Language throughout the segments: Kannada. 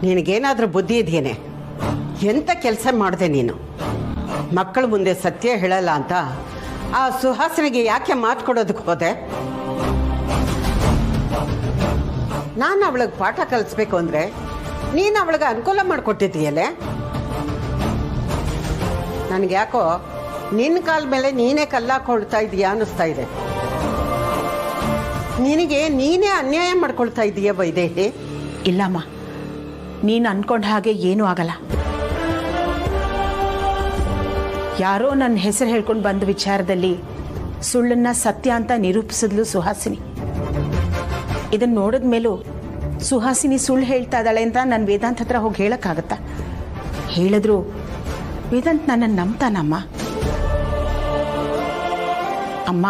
ನಿನಗೇನಾದ್ರೂ ಬುದ್ಧಿ ಇದೆಯೇನೆ? ಎಂತ ಕೆಲಸ ಮಾಡಿದೆ ನೀನು? ಮಕ್ಕಳ ಮುಂದೆ ಸತ್ಯ ಹೇಳಲ್ಲ ಅಂತ ಆ ಸುಹಾಸಿನಿಗೆ ಯಾಕೆ ಮಾತು ಕೊಡೋದಕ್ಕೆ ಹೋದೆ? ನಾನು ಅವಳಿಗೆ ಪಾಠ ಕಲಿಸ್ಬೇಕು ಅಂದ್ರೆ ನೀನು ಅವಳಿಗೆ ಅನುಕೂಲ ಮಾಡಿಕೊಟ್ಟಿದ್ದೀಯಲ್ಲೇ. ನನಗೆ ಯಾಕೋ ನಿನ್ನ ಕಾಲ ಮೇಲೆ ನೀನೇ ಕಲ್ಲಾಕೊಳ್ತಾ ಇದೀಯಾ ಅನ್ನಿಸ್ತಾ ಇದೆ. ನಿನಗೆ ನೀನೇ ಅನ್ಯಾಯ ಮಾಡ್ಕೊಳ್ತಾ ಇದೀಯ ವೈದೇಹಿ. ಇಲ್ಲಮ್ಮ, ನೀನು ಅನ್ಕೊಂಡ ಹಾಗೆ ಏನೂ ಆಗಲ್ಲ. ಯಾರೋ ನನ್ನ ಹೆಸರು ಹೇಳ್ಕೊಂಡು ಬಂದ ವಿಚಾರದಲ್ಲಿ ಸುಳ್ಳನ್ನ ಸತ್ಯ ಅಂತ ನಿರೂಪಿಸಿದ್ಲು ಸುಹಾಸಿನಿ. ಇದನ್ನು ನೋಡಿದ ಮೇಲೂ ಸುಹಾಸಿನಿ ಸುಳ್ಳು ಹೇಳ್ತಾ ಇದ್ದಾಳೆ ಅಂತ ನಾನು ವೇದಾಂತ್ ಹತ್ರ ಹೋಗಿ ಹೇಳಕ್ಕಾಗತ್ತಾ? ಹೇಳಿದ್ರು ವೇದಾಂತ್ ನನ್ನನ್ನು ನಂಬ್ತಾನಮ್ಮ. ಅಮ್ಮ,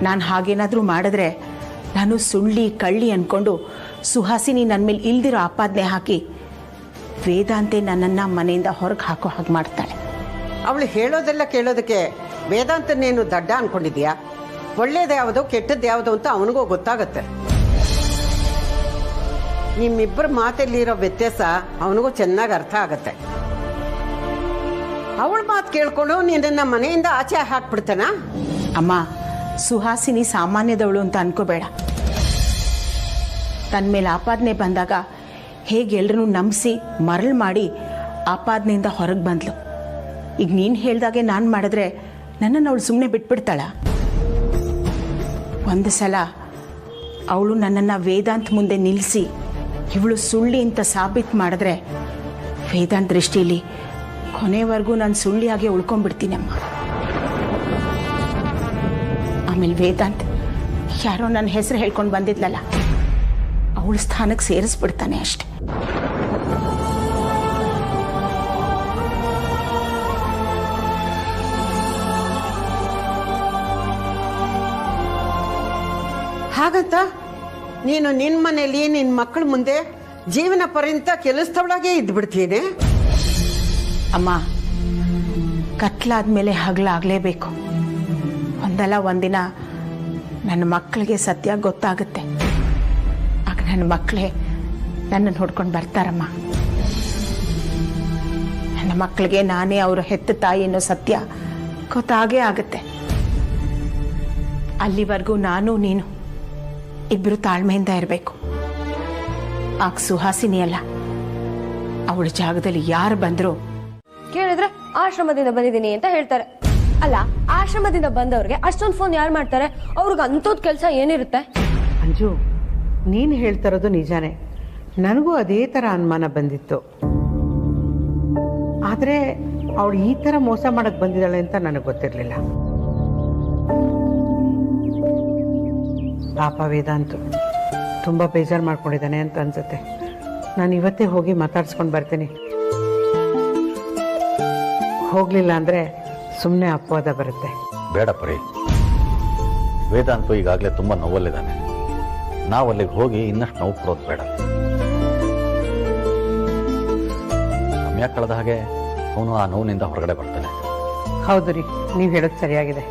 ನಾನು ಹಾಗೇನಾದರೂ ಮಾಡಿದ್ರೆ ನಾನು ಸುಳ್ಳಿ ಕಳ್ಳಿ ಅಂದ್ಕೊಂಡು ಸುಹಾಸಿನಿ ನನ್ನ ಮೇಲೆ ಇಲ್ದಿರೋ ಆಪಾದನೆ ಹಾಕಿ ವೇದಾಂತೆ ನನ್ನನ್ನು ಮನೆಯಿಂದ ಹೊರಗೆ ಹಾಕೋ ಹಾಗೆ ಮಾಡ್ತಾಳೆ. ಅವಳು ಹೇಳೋದೆಲ್ಲ ಕೇಳೋದಕ್ಕೆ ವೇದಾಂತನೇನು ದಡ್ಡ ಅನ್ಕೊಂಡಿದ್ಯಾ? ಒಳ್ಳೇದು ಯಾವುದು ಕೆಟ್ಟದ್ದು ಯಾವುದು ಅಂತ ಅವನಿಗೂ ಗೊತ್ತಾಗತ್ತೆ. ನಿಮ್ಮಿಬ್ಬರ ಮಾತಲ್ಲಿರೋ ವ್ಯತ್ಯಾಸ ಅವನಿಗೂ ಚೆನ್ನಾಗಿ ಅರ್ಥ ಆಗತ್ತೆ. ಅವಳ ಮಾತು ಕೇಳ್ಕೊಂಡು ನಿನ್ನ ಮನೆಯಿಂದ ಆಚೆ ಹಾಕ್ಬಿಡ್ತಾನ? ಅಮ್ಮ, ಸುಹಾಸಿನಿ ಸಾಮಾನ್ಯದವಳು ಅಂತ ಅನ್ಕೋಬೇಡ. ತನ್ನ ಮೇಲೆ ಆಪಾದನೆ ಬಂದಾಗ ಹೇಗೆ ಎಲ್ಲರನ್ನೂ ನಂಬಿಸಿ ಮರಳು ಮಾಡಿ ಆಪಾದನೆಯಿಂದ ಹೊರಗೆ ಬಂದ್ಲು. ಈಗ ನೀನು ಹೇಳ್ದಾಗೆ ನಾನು ಮಾಡಿದ್ರೆ ನನ್ನನ್ನು ಅವಳು ಸುಮ್ಮನೆ ಬಿಟ್ಬಿಡ್ತಾಳ? ಒಂದು ಸಲ ಅವಳು ನನ್ನನ್ನು ವೇದಾಂತ್ ಮುಂದೆ ನಿಲ್ಲಿಸಿ ಇವಳು ಸುಳ್ಳಿ ಅಂತ ಸಾಬೀತು ಮಾಡಿದ್ರೆ ವೇದಾಂತ್ ದೃಷ್ಟಿಯಲ್ಲಿ ಕೊನೆವರೆಗೂ ನಾನು ಸುಳ್ಳಿಯಾಗೆ ಉಳ್ಕೊಂಡ್ಬಿಡ್ತೀನಮ್ಮ. ಆಮೇಲೆ ವೇದಾಂತ್ ಯಾರೋ ನನ್ನ ಹೆಸರು ಹೇಳ್ಕೊಂಡು ಬಂದಿದ್ಲಲ್ಲ, ಅವಳ ಸ್ಥಾನಕ್ಕೆ ಸೇರಿಸ್ಬಿಡ್ತಾನೆ ಅಷ್ಟೆ. ಹಾಗಂತ ನೀನು ನಿನ್ನ ಮನೇಲಿ ನಿನ್ನ ಮಕ್ಕಳ ಮುಂದೆ ಜೀವನ ಪರ್ಯಂತ ಕೆಲಸದವಳಾಗೆ ಇದ್ಬಿಡ್ತೀನಿ? ಅಮ್ಮ, ಕತ್ಲಾದ್ಮೇಲೆ ಹಗಲಾಗಲೇಬೇಕು. ಒಂದಲ್ಲ ಒಂದಿನ ನನ್ನ ಮಕ್ಕಳಿಗೆ ಸತ್ಯ ಗೊತ್ತಾಗುತ್ತೆ. ಆಗ ನನ್ನ ಮಕ್ಕಳೇ ನನ್ನನ್ನು ಹೊಡ್ಕೊಂಡು ಬರ್ತಾರಮ್ಮ. ನನ್ನ ಮಕ್ಕಳಿಗೆ ನಾನೇ ಅವರ ಹೆತ್ತ ತಾಯಿ ಅನ್ನೋ ಸತ್ಯ ಗೊತ್ತಾಗೇ ಆಗುತ್ತೆ. ಅಲ್ಲಿವರೆಗೂ ನಾನು ನೀನು ಇಬ್ಬರು ತಾಳ್ಮೆಯಿಂದ ಇರಬೇಕು. ಆಗ ಸುಹಾಸಿನಿ ಅಲ್ಲ, ಅವಳ ಜಾಗದಲ್ಲಿ ಯಾರು ಬಂದ್ರು ಕೇಳಿದ್ರೆ ಆಶ್ರಮದಿಂದ ಬಂದಿದ್ದೀನಿ ಅಂತ ಹೇಳ್ತಾರೆ. ಅಲ್ಲ, ಆಶ್ರಮದಿಂದ ಬಂದವ್ರಿಗೆ ಅಷ್ಟೊಂದು ಫೋನ್ ಯಾರು ಮಾಡ್ತಾರೆ? ಅವ್ರಿಗೆ ಅಂಥದ್ದು ಕೆಲಸ ಏನಿರುತ್ತೆ? ಅಂಜು, ನೀನು ಹೇಳ್ತಿರೋದು ನಿಜಾನೇ. ನನಗೂ ಅದೇ ಥರ ಅನುಮಾನ ಬಂದಿತ್ತು. ಆದರೆ ಅವಳು ಈ ಥರ ಮೋಸ ಮಾಡಕ್ಕೆ ಬಂದಿದ್ದಾಳೆ ಅಂತ ನನಗೆ ಗೊತ್ತಿರಲಿಲ್ಲ. ಪಾಪ ವೇದಾಂತು ತುಂಬ ಬೇಜಾರು ಮಾಡ್ಕೊಂಡಿದ್ದಾನೆ ಅಂತ ಅನ್ಸುತ್ತೆ. ನಾನು ಇವತ್ತೇ ಹೋಗಿ ಮಾತಾಡ್ಸ್ಕೊಂಡು ಬರ್ತೀನಿ. ಹೋಗಲಿಲ್ಲ ಅಂದರೆ ಸುಮ್ಮನೆ ಅಪವಾದ ಬರುತ್ತೆ. ಬೇಡ ಪರಿ, ವೇದಾಂತು ಈಗಾಗಲೇ ತುಂಬ ನೋವಲ್ಲಿದ್ದಾನೆ. ನಾವು ಅಲ್ಲಿಗೆ ಹೋಗಿ ಇನ್ನಷ್ಟು ನೋವು ಕೊಡೋದು ಬೇಡ. ಸಮಯ ಕಳೆದ ಹಾಗೆ ಅವನು ಆ ನೋವಿನಿಂದ ಹೊರಗಡೆ ಬರ್ತಾನೆ. ಹೌದು ರೀ, ನೀವು ಹೇಳೋದು ಸರಿಯಾಗಿದೆ.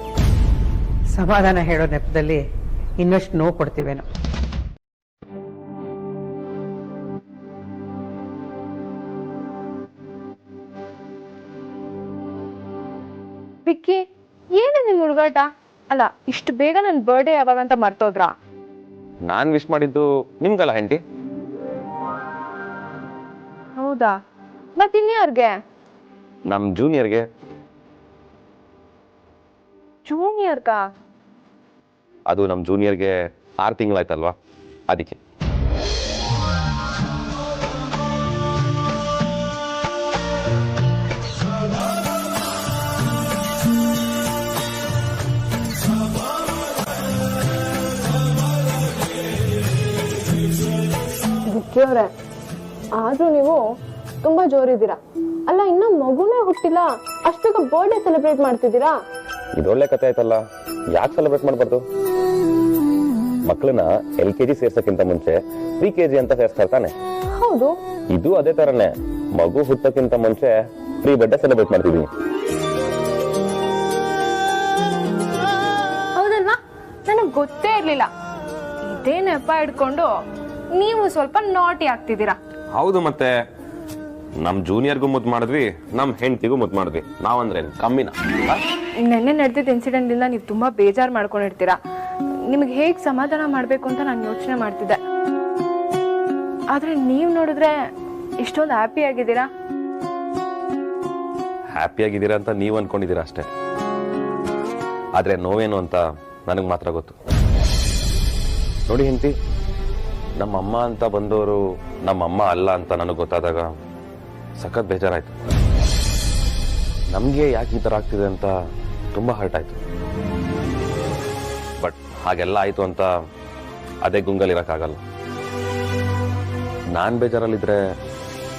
ಸಮಾಧಾನ ಹೇಳೋ ನೆಪದಲ್ಲಿ ಇನ್ನಷ್ಟು ನೋವು ಕೊಡ್ತೀವೇನೋ. ವಿಕ್ಕಿ, ಏನು ನಿಮ್ ಹುಡುಗಾಟ? ಅಲ್ಲ, ಇಷ್ಟು ಬೇಗ ನನ್ನ ಬರ್ಡೇ ಯಾವಾಗ ಅಂತ ಮರ್ತೋದ್ರಾ? ನಾನ್ ವಿಶ್ ಮಾಡಿದ್ದು ನಿಮ್ಗಲ್ಲ ಹೆಂಡತಿ. ಹೌದಾ? ಮತ್ ಇನ್ಯಾರ್ಗೆ? ನಮ್ ಜೂನಿಯರ್ಗೆ. ಜೂನಿಯರ್ಗಾ? ಅದು ನಮ್ ಜೂನಿಯರ್ಗೆ 6 ತಿಂಗಳಾಯ್ತಲ್ವಾ, ಅದಕ್ಕೆ. ವಿಕ್ಕಿಯವ್ರೆ, ಆದ್ರೂ ನೀವು ತುಂಬಾ ಜೋರಿದ್ದೀರಾ. ಅಲ್ಲ, ಇನ್ನ ಮಗುನೇ ಹುಟ್ಟಿಲ್ಲ, ಅಷ್ಟಕ್ಕೆ ಬರ್ಡೇ ಸೆಲೆಬ್ರೇಟ್ ಮಾಡ್ತಿದ್ದೀರಾ? ಇದೊಳ್ಳೆ ಕತೆ ಆಯ್ತಲ್ಲ. ಯಾಕೆ ಸೆಲೆಬ್ರೇಟ್ ಮಾಡಬಾರ್ದು? ಮಕ್ಕಳನ್ನ LKG ಸೇರ್ಸಕ್ಕಿಂತ ಮುಂಚೆ PKG ಅಂತ ಸೇರ್ಸ್ತಾರೆ ತಾನೆ? ಹೌದು. ಇದು ಅದೇ ತರನೇ, ಮಗು ಹುಟ್ಟಕ್ಕಿಂತ ಮುಂಚೆ ಪ್ರೀ ಬರ್ಡೇ ಸೆಲೆಬ್ರೇಟ್ ಮಾಡ್ತಿದೀವಿ. ಹೌದಲ್ವಾ? ನನಗ್ ಗೊತ್ತೇ ಇರ್ಲಿಲ್ಲ. ಇದೇ ನೆಪ ಇಟ್ಕೊಂಡು ನೀವು ಸ್ವಲ್ಪ ನಾಟಿ ಆಗ್ತಿದ್ದೀರಾ. ಹೌದು, ಮತ್ತೆ ನಮ್ ಜೂನಿಯರ್ಗೂ ಮುದ್ದು ಮಾಡಿದ್ವಿ, ನಮ್ ಹೆಂಡತಿಗೂ ಮುದ್ದು ಮಾಡಿದ್ವಿ. ನಾವಂದ್ರೆ ಕಮ್ಮಿನ? ನೆನ್ನೆ ನಡೆದಿದ್ದ ಇನ್ಸಿಡೆಂಟ್ ಇಂದ ನೀವು ತುಂಬಾ ಬೇಜಾರ್ ಮಾಡ್ಕೊಂಡಿರ್ತೀರಾ. ನಿಮ್ಗೆ ಹೇಗ್ ಸಮಾಧಾನ ಮಾಡ್ಬೇಕು ಅಂತ ನಾನು ಯೋಚನೆ ಮಾಡ್ತಿದ್ದೆ. ಆದ್ರೆ ನೀವ್ ನೋಡಿದ್ರೆ ಇಷ್ಟೊಂದು ಹ್ಯಾಪಿ ಆಗಿದ್ದೀರಾ. ಹ್ಯಾಪಿ ಆಗಿದ್ದೀರಾ ಅಂತ ನೀವ್ ಅನ್ಕೊಂಡಿದ್ದೀರಾ ಅಷ್ಟೇ. ಆದ್ರೆ ನೋವೇನು ಅಂತ ನನಗ್ ಮಾತ್ರ ಗೊತ್ತು. ನೋಡಿ ಹೆಂಡತಿ, ನಮ್ಮಮ್ಮ ಅಂತ ಬಂದವರು ನಮ್ಮಮ್ಮ ಅಲ್ಲ ಅಂತ ನನಗೆ ಗೊತ್ತಾದಾಗ ಸಖತ್ ಬೇಜಾರಾಯ್ತು. ನಮ್ಗೆ ಯಾಕೆ ಈ ತರ ಆಗ್ತಿದೆ ಅಂತ ತುಂಬಾ ಹರ್ಟ್ ಆಯ್ತು. ಬಟ್ ಹಾಗೆಲ್ಲ ಆಯ್ತು ಅಂತ ಅದೇ ಗುಂಗಲ್ ಇರಕ್ಕಾಗಲ್ಲ. ನಾನ್ ಬೇಜಾರಲ್ಲಿದ್ರೆ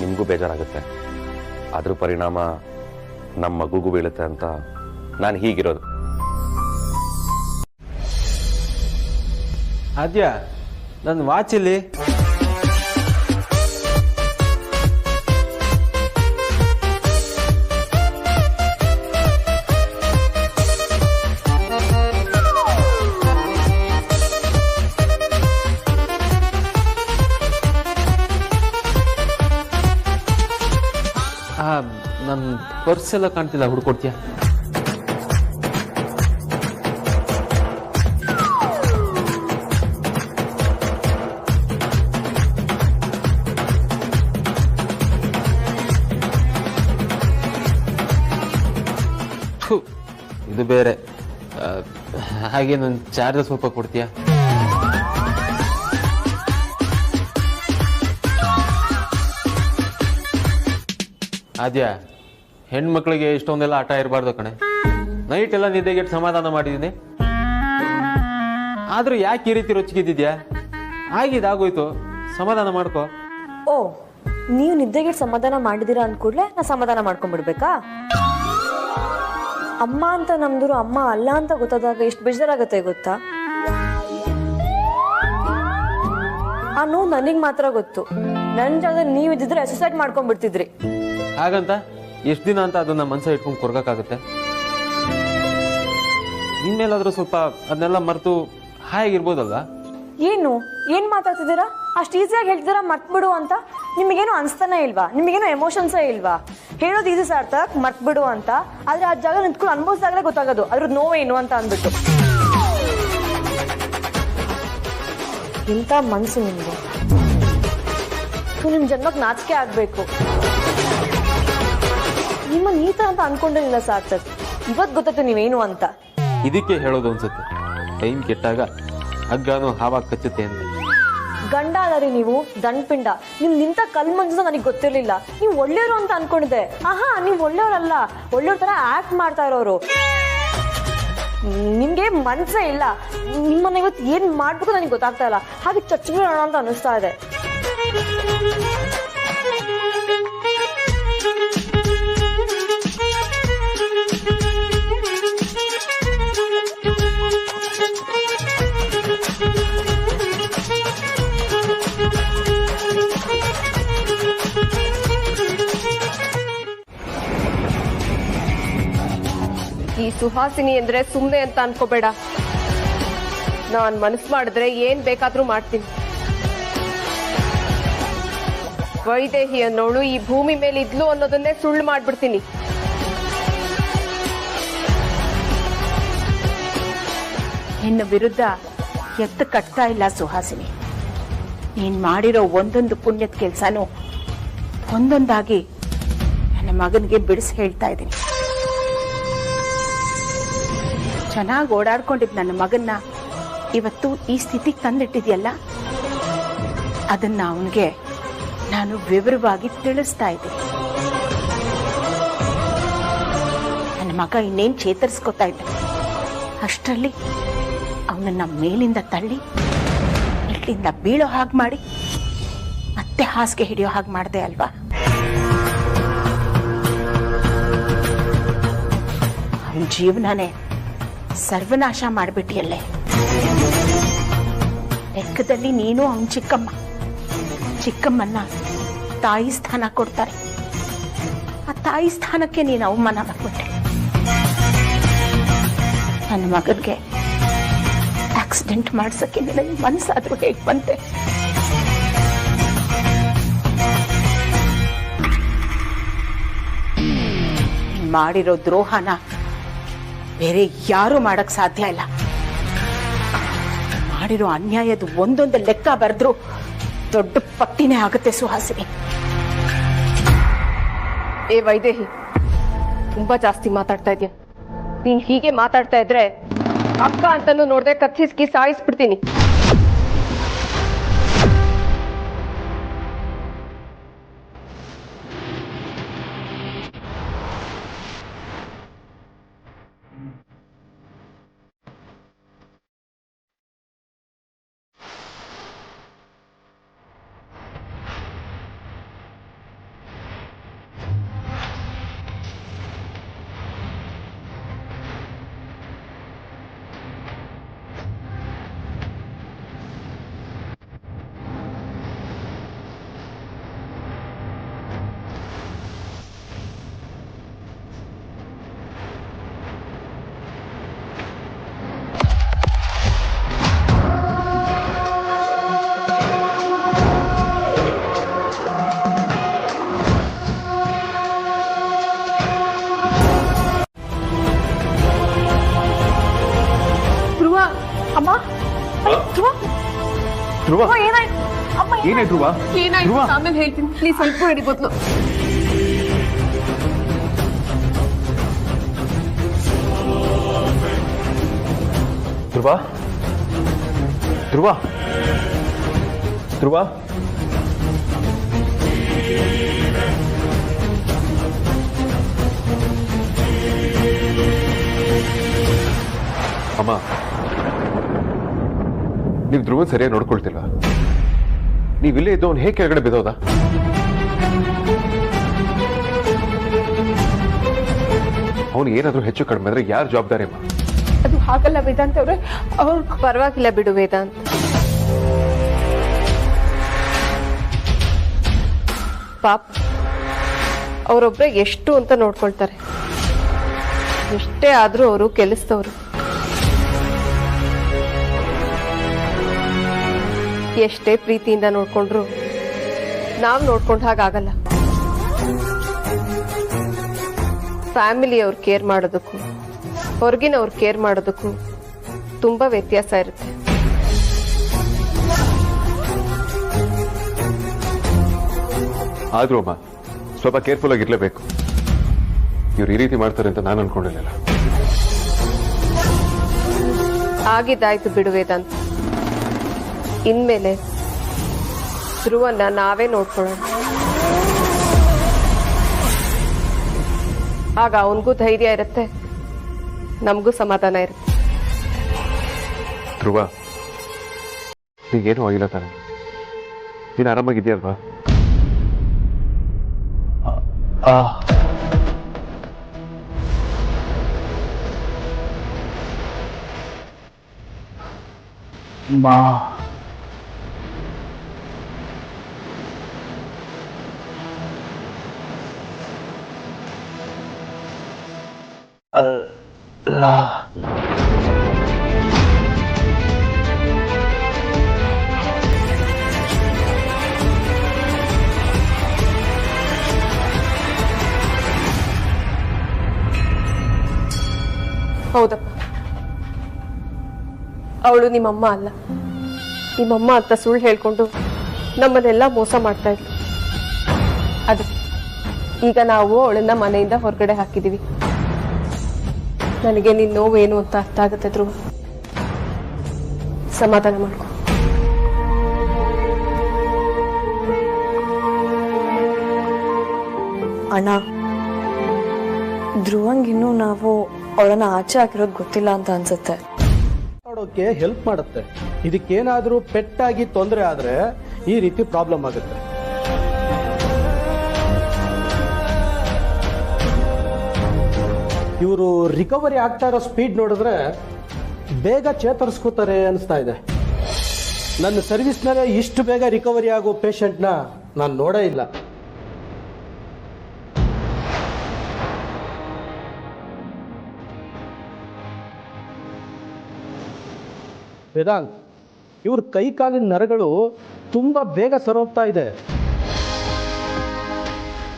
ನಿಮ್ಗೂ ಬೇಜಾರಾಗುತ್ತೆ. ಅದ್ರ ಪರಿಣಾಮ ನಮ್ಮ ಮಗುಗೂ ಬೀಳುತ್ತೆ ಅಂತ ನಾನು ಹೀಗಿರೋದು. ಆದ್ಯ, ನನ್ನ ವಾಚ್ ಇಲ್ಲಿ. ನನ್ನ ಪರ್ಸ್ ಎಲ್ಲ ಕಾಣ್ತಿಲ್ಲ, ಹುಡ್ಕೊಡ್ತೀಯಾ? ಇದು ಬೇರೆ. ಹಾಗೆ ನನ್ನ ಚಾರ್ಜರ್ ಸ್ವಲ್ಪ ಕೊಡ್ತೀಯಾ? ಆದ್ಯ, ಹೆಣ್ಮಕ್ಳಿಗೆ ಇಷ್ಟೊಂದೆಲ್ಲ ಆಟ ಇರಬಾರ್ದು ಕಣೆ. ನೈಟ್ ಎಲ್ಲ ನಿದ್ದೆಗೆಟ್ಟು ಸಮಾಧಾನ ಮಾಡಿದ್ದೀನಿ. ಆದ್ರೂ ಯಾಕೆ ಈ ರೀತಿ ರೊಚ್ಚಿಗಿದ್ದಿದ್ಯಾ? ಆಗಿದ್ದಾಗೋಯ್ತು, ಸಮಾಧಾನ ಮಾಡ್ಕೋ. ಓ, ನೀವು ನಿದ್ದೆಗೆ ಸಮಾಧಾನ ಮಾಡಿದೀರಾ ಅಂದ್ಕೂಡ್ಲೆ ನಾ ಸಮಾಧಾನ ಮಾಡ್ಕೊಂಡ್ಬಿಡ್ಬೇಕಾ? ಅಮ್ಮ ಅಂತ ನಮ್ದರು ಅಮ್ಮ ಅಲ್ಲ ಅಂತ ಗೊತ್ತಾದಾಗ ಎಷ್ಟು ಬೇಜಾರಾಗತ್ತೆ ಗೊತ್ತಾ? ಆ ನೋವು ನನಗ್ ಮಾತ್ರ ಗೊತ್ತು. ನನ್ನ ಜಾಗದಲ್ಲಿ ನೀವು ಇದ್ದಿದ್ರೆ ಸುಸೈಡ್ ಮಾಡ್ಕೊಂಡ್ಬಿಡ್ತಿದ್ರಿ. ಹಾಗಂತ ಎಷ್ಟು ದಿನ ಅಂತ ಅದನ್ನ ಮನ್ಸ ಇಟ್ಕೊಂಡು ಕೊರ್ಗಕ್ಕಾಗುತ್ತೆ? ಇನ್ಮೇಲಾದ್ರೂ ಸ್ವಲ್ಪ ಅದನ್ನೆಲ್ಲ ಮರೆತು ಹಾಯಾಗಿರ್ಬೋದಲ್ವಾ? ಏನ್ ಮಾತಾಡ್ತಿದ್ದೀರಾ? ಅಷ್ಟು ಈಸಿಯಾಗಿ ಹೇಳ್ತಿದ್ದೀರಾ ಮರ್ತ್ಬಿಡು ಅಂತ. ನಿಮಗೇನು ಅನ್ಸ್ತಾನೆ ಇಲ್ವಾ? ನಿಮಗೇನು ಎಮೋಷನ್ಸೇ ಇಲ್ವಾ? ಹೇಳೋದು ಈಸಿ ಸಾರ್ಥಕ್ ಮರ್ತ್ಬಿಡು ಅಂತ. ಆದ್ರೆ ಆ ಜಾಗ ನಿಂತ್ಕೊಂಡು ಅನ್ಭವಿಸಿದಾಗಲೇ ಗೊತ್ತಾಗೋದು ಅದ್ರದ್ದು ನೋವೇನು ಅಂತ ಅಂದ್ಬಿಟ್ಟು. ಇಂಥ ಮನ್ಸು ನಿಮ್ದು. ನಿಮ್ ಜನ್ಮಕ್ ನಾಚಿಕೆ ಆಗ್ಬೇಕು. ನಿಮ್ಮನ್ನ ಈ ತರ ಅಂತ ಅನ್ಕೊಂಡಿಲ್ಲ ಸಾರ್ಥಕ್. ಇವತ್ ಗೊತ್ತಾಯ್ತು ನೀವೇನು ಅಂತ. ಇದಕ್ಕೆ ಹೇಳೋದು ಅನ್ಸುತ್ತೆ, ಟೈಮ್ ಕೆಟ್ಟಾಗ ಹಗ್ಗಾನು ಹಾವಾಗ ಕಚ್ಚುತ್ತೆ ಅಂತ. ಗಂಡ ಅದಾರಿ ನೀವು, ದಂಡ್ಪಿಂಡ. ನಿಮ್ ನಿಂತ ಕಲ್ ಮಂಜು ನನಗೆ ಗೊತ್ತಿರ್ಲಿಲ್ಲ. ನೀವು ಒಳ್ಳೆಯವರು ಅಂತ ಅನ್ಕೊಂಡಿದ್ದೆ. ಆಹಾ, ನೀವ್ ಒಳ್ಳೆಯವರಲ್ಲ, ಒಳ್ಳೆಯವ್ರ ತರ ಆಕ್ಟ್ ಮಾಡ್ತಾ ಇರೋರು. ನಿಮ್ಗೆ ಮನ್ಸೇ ಇಲ್ಲ. ನಿಮ್ಮನ್ನ ಇವತ್ತು ಏನ್ ಮಾಡ್ಬೇಕು ನನಗೆ ಗೊತ್ತಾಗ್ತಾ ಇಲ್ಲ. ಹಾಗೆ ಚಚ್ಬಿಡೋಣ ಅಂತ ಅನಿಸ್ತಾ ಇದೆ. ಈ ಸುಹಾಸಿನಿ ಅಂದ್ರೆ ಸುಮ್ಮನೆ ಅಂತ ಅನ್ಕೋಬೇಡ. ನಾನ್ ಮನಸ್ಸು ಮಾಡಿದ್ರೆ ಏನ್ ಬೇಕಾದ್ರೂ ಮಾಡ್ತೀನಿ. ವೈದೇಹಿ ಅನ್ನೋಳು ಈ ಭೂಮಿ ಮೇಲೆ ಇದ್ಲು ಅನ್ನೋದನ್ನೇ ಸುಳ್ಳು ಮಾಡ್ಬಿಡ್ತೀನಿ. ನಿನ್ನ ವಿರುದ್ಧ ಎತ್ತು ಕಟ್ತಾ ಇಲ್ಲ ಸುಹಾಸಿನಿ. ನೀನ್ ಮಾಡಿರೋ ಒಂದೊಂದು ಪುಣ್ಯದ ಕೆಲ್ಸನೂ ಒಂದೊಂದಾಗಿ ನನ್ನ ಮಗನಿಗೆ ಬಿಡಿಸಿ ಹೇಳ್ತಾ ಇದ್ದೀನಿ. ಚೆನ್ನಾಗಿ ಓಡಾಡ್ಕೊಂಡಿದ್ ನನ್ನ ಮಗನ್ನ ಇವತ್ತು ಈ ಸ್ಥಿತಿಗೆ ತಂದಿಟ್ಟಿದ್ಯಲ್ಲ, ಅದನ್ನ ಅವನಿಗೆ ನಾನು ವಿವರವಾಗಿ ತಿಳಿಸ್ತಾ ಇದ್ದೀನಿ. ನನ್ನ ಮಗ ಇನ್ನೇನ್ ಚೇತರಿಸ್ಕೊತಾ ಇದ್ದ ಅಷ್ಟರಲ್ಲಿ ಅವನನ್ನ ಮೇಲಿಂದ ತಳ್ಳಿ ಮೆಟ್ಲಿಂದ ಬೀಳೋ ಹಾಗೆ ಮಾಡಿ ಮತ್ತೆ ಹಾಸಿಗೆ ಹಿಡಿಯೋ ಹಾಗೆ ಮಾಡಿದೆ ಅಲ್ವಾ? ಅವನ ಜೀವನನೇ ಸರ್ವನಾಶ ಮಾಡಿಬಿಟ್ಟಿಯಲ್ಲೇ. ಲೆಕ್ಕದಲ್ಲಿ ನೀನು ಅವನ ಚಿಕ್ಕಮ್ಮನ್ನ ತಾಯಿ ಸ್ಥಾನ ಕೊಡ್ತಾರೆ. ಆ ತಾಯಿ ಸ್ಥಾನಕ್ಕೆ ನೀನು ಅವಮಾನ ಮಾಡ್ಬಿಟ್ಟೆ. ನನ್ನ ಮಗನಿಗೆ ಆಕ್ಸಿಡೆಂಟ್ ಮಾಡ್ಸಕ್ಕೆ ನಿನಗೆ ಮನಸ್ಸಾದ್ರೂ ಹೇಗೆ ಬಂತೆ? ಮಾಡಿರೋ ದ್ರೋಹನ ಬೇರೆ ಯಾರು ಮಾಡಕ್ ಸಾಧ್ಯ ಇಲ್ಲ. ಮಾಡಿರೋ ಅನ್ಯಾಯದ ಒಂದೊಂದು ಲೆಕ್ಕ ಬರೆದ್ರು ದೊಡ್ಡ ಪಟ್ಟಿನೇ ಆಗುತ್ತೆ ಸುಹಾಸಿನಿ. ಏ ವೈದೇಹಿ, ತುಂಬಾ ಜಾಸ್ತಿ ಮಾತಾಡ್ತಾ ಇದೆಯಾ. ನೀನ್ ಹೀಗೆ ಮಾತಾಡ್ತಾ ಇದ್ರೆ ಅಕ್ಕ ಅಂತನೂ ನೋಡ್ದೆ ಕಚ್ಚಿಸ್ಕಿ ಸಾಯಿಸ್ಬಿಡ್ತೀನಿ. ಧ್ರುವ ಏನಾಯ್ತು ಧ್ರುವ? ಏನಾಯ್ತು ಆಮೇಲೆ ಹೇಳ್ತೀನಿ, ಪ್ಲೀಸ್ ಸ್ವಲ್ಪ ಹೇಳಿ ಬದಲು. ಧ್ರುವ ಧ್ರುವ ಧ್ರುವ ಅಮ್ಮ, ನೀವು ಧ್ರುವನ್ ಸರಿಯಾಗಿ ನೋಡ್ಕೊಳ್ತಿಲ್ಲ. ನೀವಿಲ್ಲೇ ಇದ್ದು ಅವ್ನು ಹೇಗೆ ಕೆಳಗಡೆ ಬಿದ್ದೋದ? ಅವನು ಏನಾದ್ರೂ ಹೆಚ್ಚು ಕಡಿಮೆ ಅಂದ್ರೆ ಯಾರು ಜವಾಬ್ದಾರಿ ಅಮ್ಮ? ಅದು ಹಾಗಲ್ಲ ವೇದಾಂತ್ ಅವ್ರೆ. ಅವ್ರು ಪರವಾಗಿಲ್ಲ ಬಿಡು ವೇದಾಂತ್. ಪಾಪ ಅವರೊಬ್ರೆ ಎಷ್ಟು ಅಂತ ನೋಡ್ಕೊಳ್ತಾರೆ. ಎಷ್ಟೇ ಆದ್ರೂ ಅವರು ಕೆಲಸದವರು. ಎಷ್ಟೇ ಪ್ರೀತಿಯಿಂದ ನೋಡ್ಕೊಂಡ್ರು ನಾವು ನೋಡ್ಕೊಂಡ ಹಾಗಾಗಲ್ಲ. ಫ್ಯಾಮಿಲಿ ಅವ್ರು ಕೇರ್ ಮಾಡೋದಕ್ಕೂ ಹೊರಗಿನವ್ರು ಕೇರ್ ಮಾಡೋದಕ್ಕೂ ತುಂಬಾ ವ್ಯತ್ಯಾಸ ಇರುತ್ತೆ. ಆದ್ರೂ ಅಮ್ಮ ಸ್ವಲ್ಪ ಕೇರ್ಫುಲ್ ಆಗಿರ್ಲೇಬೇಕು. ಇವ್ರು ಈ ರೀತಿ ಮಾಡ್ತಾರೆ ಅಂತ ನಾನು ಅನ್ಕೊಂಡಿರ್ಲಿಲ್ಲ. ಆಗಿದ್ದಾಯ್ತು ಬಿಡು ವೇದಾಂತ್. ಇನ್ಮೇಲೆ ಧ್ರುವನ್ನ ನಾವೇ ನೋಡ್ಕೊಳ್ಳೋಣ. ಆಗ ಅವನಿಗೂ ಧೈರ್ಯ ಇರುತ್ತೆ, ನಮಗೂ ಸಮಾಧಾನ ಇರುತ್ತೆ. ಧ್ರುವ, ನೀಗೇನು ಆಗಿಲ್ಲ ತಾನೆ? ನೀನು ಆರಾಮಾಗಿದ್ಯಲ್ವಾ? ಮಾ ಅಲ್ಲ, ಹೌದಪ್ಪ, ಅವಳು ನಿಮ್ಮಮ್ಮ ಅಲ್ಲ. ನಿಮ್ಮಮ್ಮ ಅಂತ ಸುಳ್ಳು ಹೇಳ್ಕೊಂಡು ನಮ್ಮನ್ನೆಲ್ಲ ಮೋಸ ಮಾಡ್ತಾ ಇದ್ಲು. ಅದಕ್ಕೆ ಈಗ ನಾವು ಅವಳನ್ನ ಮನೆಯಿಂದ ಹೊರಗಡೆ ಹಾಕಿದೀವಿ. ನನಗೆ ನಿನ್ನ ನೋವೇನು ಅಂತ ಅರ್ಥ ಆಗುತ್ತೆ ಧ್ರುವ. ಸಮಾಧಾನ ಮಾಡ್ಕೊ. ಅಣ್ಣ, ಧ್ರುವಂಗಿನ್ನೂ ನಾವು ಅವಳನ್ನ ಆಚೆ ಹಾಕಿರೋದು ಗೊತ್ತಿಲ್ಲ ಅಂತ ಅನ್ಸುತ್ತೆ. ಮಾಡೋಕೆ ಹೆಲ್ಪ್ ಮಾಡುತ್ತೆ. ಇದಕ್ಕೇನಾದ್ರೂ ಪೆಟ್ಟಾಗಿ ತೊಂದರೆ ಆದ್ರೆ ಈ ರೀತಿ ಪ್ರಾಬ್ಲಮ್ ಆಗುತ್ತೆ. ಇವರು ರಿಕವರಿ ಆಗ್ತಾ ಇರೋ ಸ್ಪೀಡ್ ನೋಡಿದ್ರೆ ಬೇಗ ಚೇತರಿಸ್ಕೋತಾರೆ ಅನಿಸ್ತಾ ಇದೆ. ನನ್ನ ಸರ್ವಿಸ್ನಲ್ಲೇ ಇಷ್ಟು ಬೇಗ ರಿಕವರಿ ಆಗೋ ಪೇಷಂಟ್ನ ನಾನು ನೋಡೇ ಇಲ್ಲ. ವೇದಾಂತ್, ಇವ್ರ ಕೈ ಕಾಲಿನ ನರಗಳು ತುಂಬ ಬೇಗ ಸರೋಗ್ತಾ ಇದೆ.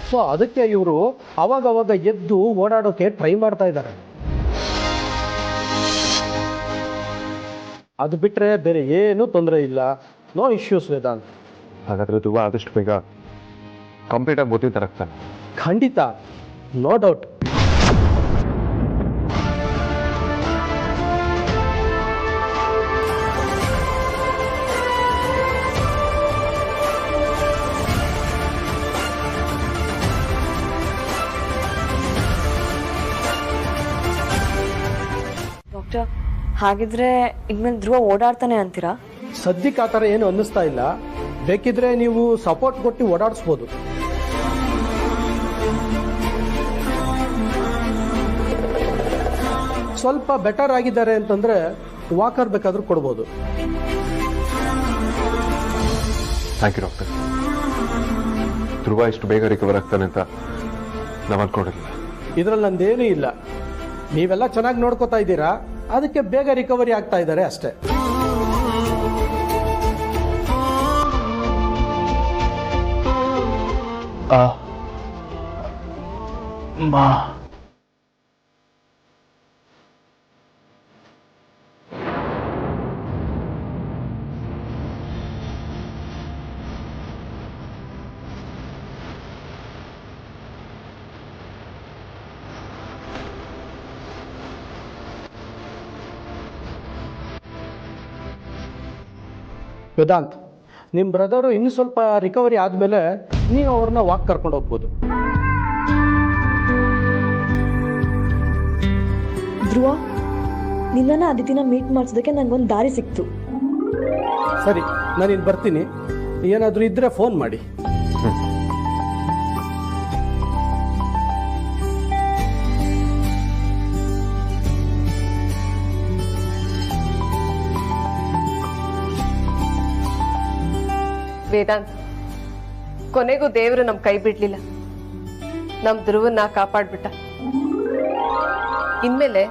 ಸೊ ಅದಕ್ಕೆ ಇವರು ಅವಾಗವಾಗ ಎದ್ದು ಓಡಾಡೋಕೆ ಟ್ರೈ ಮಾಡ್ತಾ ಇದ್ದಾರೆ. ಅದು ಬಿಟ್ಟರೆ ಬೇರೆ ಏನೂ ತೊಂದರೆ ಇಲ್ಲ. No issues Vedant. ಹಾಗಾದ್ರೆ ಧ್ರುವ ಆದಷ್ಟು ಬೇಗ ಕಂಪ್ಲೀಟಾಗಿ ಗೊತ್ತಿದ್ದಾರಾಗ್ತಾನೆ. ಖಂಡಿತ, ನೋ ಡೌಟ್. ಡಾಕ್ಟರ್, ಹಾಗಿದ್ರೆ ಇನ್ಮೇಲೆ ಧ್ರುವ ಓಡಾಡ್ತಾನೆ ಅಂತೀರಾ? ಸದ್ಯಕ್ಕೆ ಆ ಥರ ಏನು ಅನ್ನಿಸ್ತಾ ಇಲ್ಲ. ಬೇಕಿದ್ರೆ ನೀವು ಸಪೋರ್ಟ್ ಕೊಟ್ಟು ಓಡಾಡಿಸ್ಬೋದು. ಸ್ವಲ್ಪ ಬೆಟರ್ ಆಗಿದ್ದಾರೆ ಅಂತಂದ್ರೆ ವಾಕರ್ ಬೇಕಾದ್ರೂ ಕೊಡ್ಬೋದು. Thank you doctor. ಧ್ರುವ ಇಷ್ಟು ಬೇಗ ರಿಕವರ್ ಆಗ್ತಾನೆ ಅಂತ ನಾವು ಅನ್ಕೊಂಡಿಲ್ಲ. ಇದರಲ್ಲಿ ನಂದೇನೂ ಇಲ್ಲ. ನೀವೆಲ್ಲ ಚೆನ್ನಾಗಿ ನೋಡ್ಕೋತಾ ಇದ್ದೀರಾ, ಅದಕ್ಕೆ ಬೇಗ ರಿಕವರಿ ಆಗ್ತಾ ಇದ್ದಾರೆ ಅಷ್ಟೇ. ವೇದಾಂತ್, ನಿಮ್ಮ ಬ್ರದರು ಇನ್ನು ಸ್ವಲ್ಪ ರಿಕವರಿ ಆದಮೇಲೆ ನೀವು ಅವ್ರನ್ನ ವಾಕ್ ಕರ್ಕೊಂಡು ಹೋಗ್ಬೋದು. ಧ್ರುವ, ನಿನ್ನನ್ನು ಅದಿತಿನ ಮೀಟ್ ಮಾಡಿಸೋದಕ್ಕೆ ನಂಗೊಂದು ದಾರಿ ಸಿಕ್ತು. ಸರಿ, ನಾನಿನ್ನು ಬರ್ತೀನಿ. ಏನಾದರೂ ಇದ್ದರೆ ಫೋನ್ ಮಾಡಿ. ವೇದಾಂತ್, ಕೊನೆಗೂ ದೇವರು ನಮ್ ಕೈ ಬಿಡ್ಲಿಲ್ಲ. ನಮ್ ಧ್ರುವನ್ನ ಕಾಪಾಡ್ಬಿಟ್ಟ. ಇನ್ಮೇಲೆ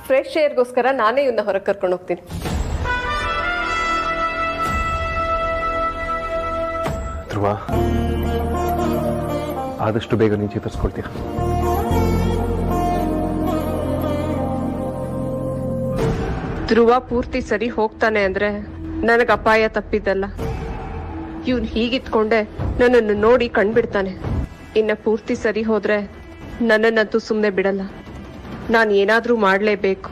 ಫ್ರೆಶ್ ಏರ್ಗೋಸ್ಕರ ನಾನೇ ಇವನ್ನ ಹೊರಗೆ ಕರ್ಕೊಂಡು ಹೋಗ್ತೀನಿ. ಧ್ರುವ, ಆದಷ್ಟು ಬೇಗ ನೀನು ಚೇತರಿಸ್ಕೊಳ್ತೀರ. ಧ್ರುವ ಪೂರ್ತಿ ಸರಿ ಹೋಗ್ತಾನೆ ಅಂದ್ರೆ ನನಗೆ ಅಪಾಯ ತಪ್ಪಿದ್ದಲ್ಲ. ಇವನ್ ಹೀಗಿತ್ಕೊಂಡೆ ನನ್ನನ್ನು ನೋಡಿ ಕಣ್ಬಿಡ್ತಾನೆ. ಇನ್ನ ಪೂರ್ತಿ ಸರಿ ಹೋದ್ರೆ ನನ್ನನ್ನಂತೂ ಸುಮ್ಮನೆ ಬಿಡಲ್ಲ. ನಾನು ಏನಾದ್ರೂ ಮಾಡಲೇಬೇಕು.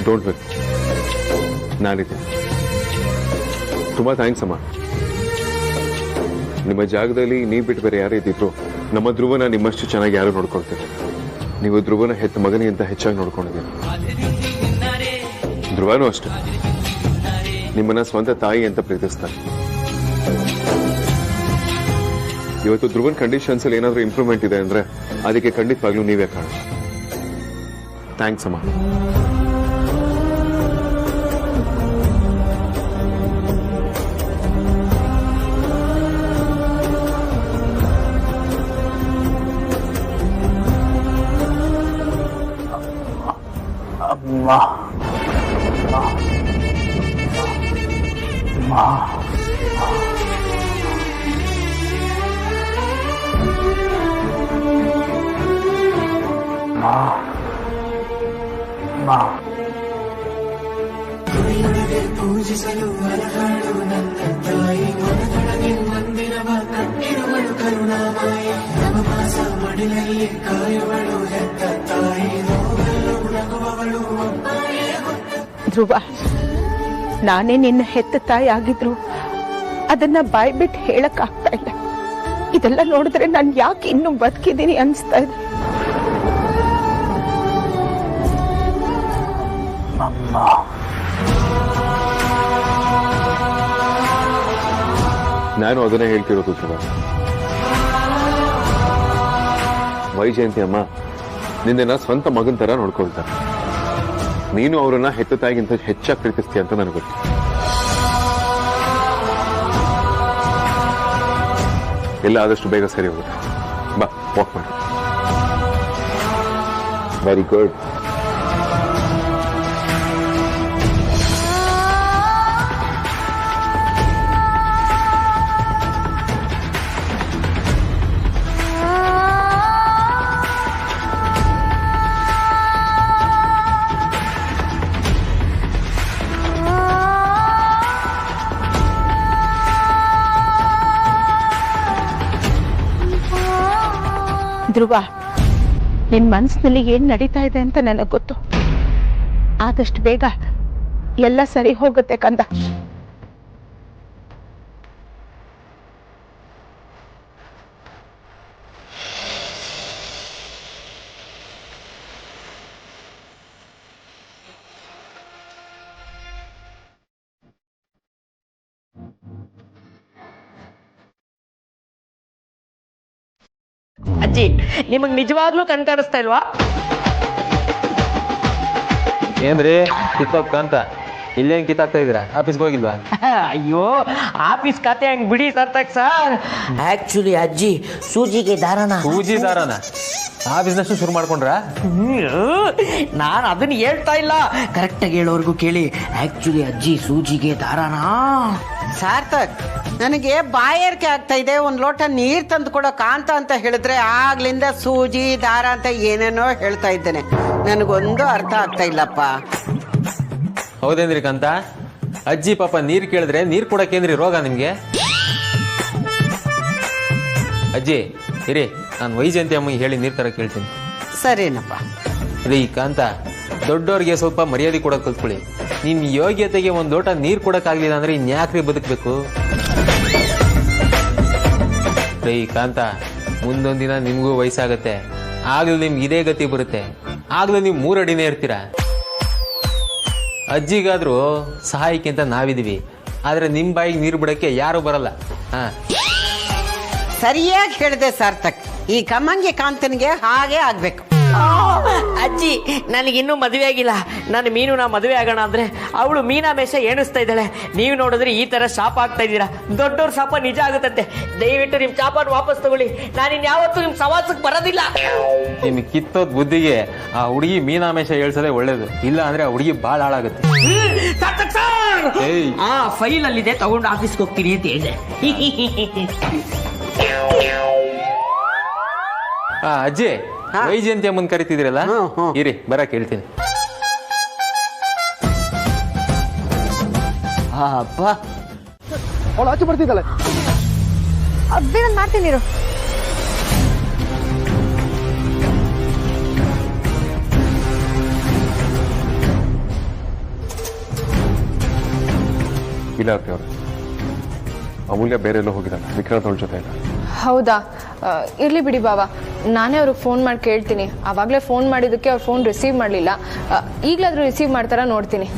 ಡೋಂಟ್ ವರಿ, ನಾನಿದ್ದೆ. ತುಂಬಾ ಥ್ಯಾಂಕ್ಸ್ ಅಮ್ಮ. ನಿಮ್ಮ ಜಾಗದಲ್ಲಿ ನೀವು ಬಿಟ್ಟು ಬೇರೆ ಯಾರು ಇದ್ದಿದ್ರು ನಮ್ಮ ಧ್ರುವನ ನಿಮ್ಮಷ್ಟು ಚೆನ್ನಾಗಿ ಯಾರು ನೋಡ್ಕೊಳ್ತೀರಿ. ನೀವು ಧ್ರುವನ ಹೆತ್ತ ಮಗನಿಗಿಂತ ಹೆಚ್ಚಾಗಿ ನೋಡ್ಕೊಂಡಿದ್ದೀರಿ. ಧ್ರುವನೂ ಅಷ್ಟೇ ನಿಮ್ಮನ್ನ ಸ್ವಂತ ತಾಯಿ ಅಂತ ಪ್ರೀತಿಸ್ತಾರೆ. ಇವತ್ತು ಧ್ರುವನ್ ಕಂಡೀಷನ್ಸ್ ಅಲ್ಲಿ ಏನಾದರೂ ಇಂಪ್ರೂವ್ಮೆಂಟ್ ಇದೆ ಅಂದ್ರೆ ಅದಕ್ಕೆ ಖಂಡಿತವಾಗ್ಲೂ ನೀವೇ ಕಾರಣ. ಥ್ಯಾಂಕ್ಸ್ ಅಮ್ಮ. ಪೂಜಿಸಲು ಅಲಹಾಡು ನನ್ನ ತಾಯಿ ಮನದೊಳಗೆ ಮಂದಿರವ ಕಟ್ಟಿರುವಳು ಕರುಣಾಮಾಯಿ. ನವಮಾಸ ಮಡಿಲಲ್ಲಿ ಕಾಯುವಳು ಹೆತ್ತ ತಾಯಿ. ನೋವಲ್ಲೂ ನಗುವವಳು ಧ್ರುವ, ನಾನೇ ನಿನ್ನ ಹೆತ್ತ ತಾಯಿ ಆಗಿದ್ರು ಅದನ್ನ ಬಾಯ್ಬಿಟ್ಟು ಹೇಳಕ್ ಆಗ್ತಾ ಇಲ್ಲ. ಇದೆಲ್ಲ ನೋಡಿದ್ರೆ ನಾನು ಯಾಕೆ ಇನ್ನೂ ಬದುಕಿದ್ದೀನಿ ಅನ್ಸ್ತಾ ಇದೆ. ನಾನು ಅದನ್ನೇ ಹೇಳ್ತಿರೋದು ಧ್ರುವ. ವೈಜಯಂತಿ ಅಮ್ಮ ನಿನ್ನ ಸ್ವಂತ ಮಗನ ತರ ನೋಡ್ಕೊಳ್ತಾರೆ. ನೀನು ಅವರನ್ನ ಹೆತ್ತ ತಾಯಿಗಿಂತ ಹೆಚ್ಚಾಗಿ ಪ್ರೀತಿಸ್ತೀಯ ಅಂತ ನನಗೆ ಗೊತ್ತು. ಎಲ್ಲ ಆದಷ್ಟು ಬೇಗ ಸರಿ ಹೋಗುತ್ತೆ. ಬಾ ವಾಕ್ ಮಾಡಿ. Very good. ಧ್ರುವ, ನಿನ್ ಮನಸ್ಸಿನಲ್ಲಿ ಏನ್ ನಡೀತಾ ಇದೆ ಅಂತ ನನಗೆ ಗೊತ್ತು. ಆದಷ್ಟು ಬೇಗ ಎಲ್ಲ ಸರಿ ಹೋಗುತ್ತೆ ಕಂದ. ಅಜ್ಜಿ, ನಿಮಗ್ ನಿಜವಾಗ್ಲೂ ಕಣ್ ಕಾಣಿಸ್ತಾ ಇಲ್ವಾ? ಏನ್ರಿ ಕಿತ್ತೋಗ್ತ ಅಂತ ಇಲ್ಲೇನ್ ಕಿತ್ತಾಗ್ತಾ ಇದ್ದೀರಾ? ಆಫೀಸ್ಗೆ ಹೋಗಿಲ್ವಾ? ಅಯ್ಯೋ, ಆಫೀಸ್ ಖಾತೆ ಹಂಗ್ ಬಿಡಿ ಸಾರ್ಥಕ್ ಸರ್. ಆಕ್ಚುಲಿ ಅಜ್ಜಿ ಸೂಜಿಗೆ ದಾರನ ಆ ಬಿಸ್ನೆಸ್ ಶುರು ಮಾಡ್ಕೊಂಡ್ರ? ನಾನು ಅದನ್ನ ಹೇಳ್ತಾ ಇಲ್ಲ, ಕರೆಕ್ಟಾಗಿ ಹೇಳೋರ್ಗು ಕೇಳಿ. ಆಕ್ಚುಲಿ ಅಜ್ಜಿ ಸೂಜಿಗೆ ದಾರನ. ಸಾರ್ಥಕ್, ನನಗೆ ಬಾಯಾರಿಕೆ ಆಗ್ತಾ ಇದೆ, ಒಂದು ಲೋಟ ನೀರು ತಂದು ಕೊಡೋ ಕಾಂತ ಅಂತ ಹೇಳಿದ್ರೆ ಆಗ್ಲಿಂದ ಸೂಜಿ ದಾರ ಅಂತ ಏನೇನೋ ಹೇಳ್ತಾ ಇದ್ದೇನೆ. ನನಗೊಂದು ಅರ್ಥ ಆಗ್ತಾ ಇಲ್ಲಪ್ಪ. ಹೌದೇನ್ರಿ ಕಾಂತ? ಅಜ್ಜಿ ಪಾಪ ನೀರ್ ಕೇಳಿದ್ರೆ ನೀರ್ ಕೊಡಕ್ಕೇನ್ರಿ ರೋಗ ನಿಮ್ಗೆ? ಅಜ್ಜಿ ಇರಿ, ನಾನು ವೈಜಯಂತಿ ಅಮ್ಮಗೆ ಹೇಳಿ ನೀರ್ ತರ ಕೇಳ್ತೀನಿ. ಸರಿನಪ್ಪ. ರೀ ಕಾಂತ, ದೊಡ್ಡವ್ರಿಗೆ ಸ್ವಲ್ಪ ಮರ್ಯಾದೆ ಕೊಡೋಕೆ ಕಲ್ತ್ಕೊಳ್ಳಿ. ನಿಮ್ ಯೋಗ್ಯತೆಗೆ ಒಂದ್ ಲೋಟ ನೀರ್ ಕೊಡಕ್ಕಾಗ್ಲಿಲ್ಲ ಅಂದ್ರೆ ಇನ್ಯಾಕ್ರಿ ಬದುಕಬೇಕು? ರೀ ಕಾಂತ, ಮುಂದೊಂದ್ ದಿನ ನಿಮ್ಗೂ ವಯಸ್ಸಾಗತ್ತೆ, ಆಗ್ಲೂ ನಿಮ್ಗೆ ಇದೇ ಗತಿ ಬರುತ್ತೆ. ಆಗ್ಲೂ ನೀವು 3 ಅಡಿನೇ ಇರ್ತೀರಾ. ಅಜ್ಜಿಗಾದ್ರೂ ಸಹಾಯಕ್ಕಿಂತ ನಾವಿದೀವಿ, ಆದ್ರೆ ನಿಮ್ ಬಾಯಿಗೆ ನೀರು ಬಿಡಕ್ಕೆ ಯಾರು ಬರಲ್ಲ. ಹಾ, ಸರಿಯಾಗಿ ಹೇಳಿದೆ ಸಾರ್ಥಕ್. ಈ ಕಮ್ಮಂಗಿ ಕಾಂತನಿಗೆ ಹಾಗೆ ಆಗ್ಬೇಕು. ಅಜ್ಜಿ, ನನಗಿನ್ನೂ ಮದುವೆ ಆಗಿಲ್ಲ. ನಾನು ಮೀನುನ ಮದುವೆ ಆಗೋಣ ಅಂದ್ರೆ ಅವಳು ಮೀನಾಮೇಷ ಎಣಿಸ್ತಾ ಇದ್ದಾಳೆ. ನೀವು ನೋಡಿದ್ರೆ ಈ ತರ ಶಾಪ ಆಗ್ತಾ ಇದ್ದೀರಾ. ದೊಡ್ಡವ್ರ ಶಾಪ ನಿಜ ಆಗುತ್ತಂತೆ. ದಯವಿಟ್ಟು ನಿಮ್ ಶಾಪನ ವಾಪಸ್ ತಗೊಳ್ಳಿ. ನಾನು ಇನ್ಯಾವತ್ತೂ ನಿಮ್ ಸವಾಸಕ್ಕೆ ಬರೋದಿಲ್ಲ. ನಿಮ್ ಕಿತ್ತೋದ್ ಬುದ್ಧಿಗೆ ಆ ಹುಡುಗಿ ಮೀನಾಮೇಷ ಹೇಳ್ಸೋದೇ ಒಳ್ಳೇದು. ಇಲ್ಲ ಅಂದ್ರೆ ಆ ಹುಡುಗಿ ಬಾಳ ಹಾಳಾಗುತ್ತೆ. ಆ ಫೈಲ್ ಅಲ್ಲಿದೆ, ತಗೊಂಡು ಆಫೀಸ್ಗೆ ಹೋಗ್ತೀನಿ ಅಂತ ಹೇಳಿದೆ. ಅಜ್ಜಿ, ವೈಜಯಂತಿ ಅಮ್ಮನ್ ಕರಿತಿದ್ರಲ್ಲ, ಇರಿ ಬರಕ್ ಹೇಳ್ತೀನಿ. ಅಪ್ಪ, ಅವಳು ಆಚೆ ಬರ್ತಿದ್ದಾಳೆ. ಬೇರೆ ಮಾಡ್ತೀನಿ ಇರು. ಇಲ್ಲ ಅವ್ರೆ, ಅಮೂಲ್ಯ ಬೇರೆ ಎಲ್ಲೋ ಹೋಗಿದ್ದಾನೆ, ವಿಕ್ರಾಂತ್ ಅವಳ ಜೊತೆ ಇಲ್ಲ. ಹೌದಾ? ಇರ್ಲಿ ಬಿಡಿ ಬಾವಾ, ನಾನೇ ಅವ್ರಿಗೆ ಫೋನ್ ಮಾಡಿ ಕೇಳ್ತೀನಿ. ಆವಾಗಲೇ ಫೋನ್ ಮಾಡಿದ್ದಕ್ಕೆ ಅವ್ರು ಫೋನ್ ರಿಸೀವ್ ಮಾಡಲಿಲ್ಲ. ಈಗಲಾದ್ರೂ ರಿಸೀವ್ ಮಾಡ್ತಾರ ನೋಡ್ತೀನಿ.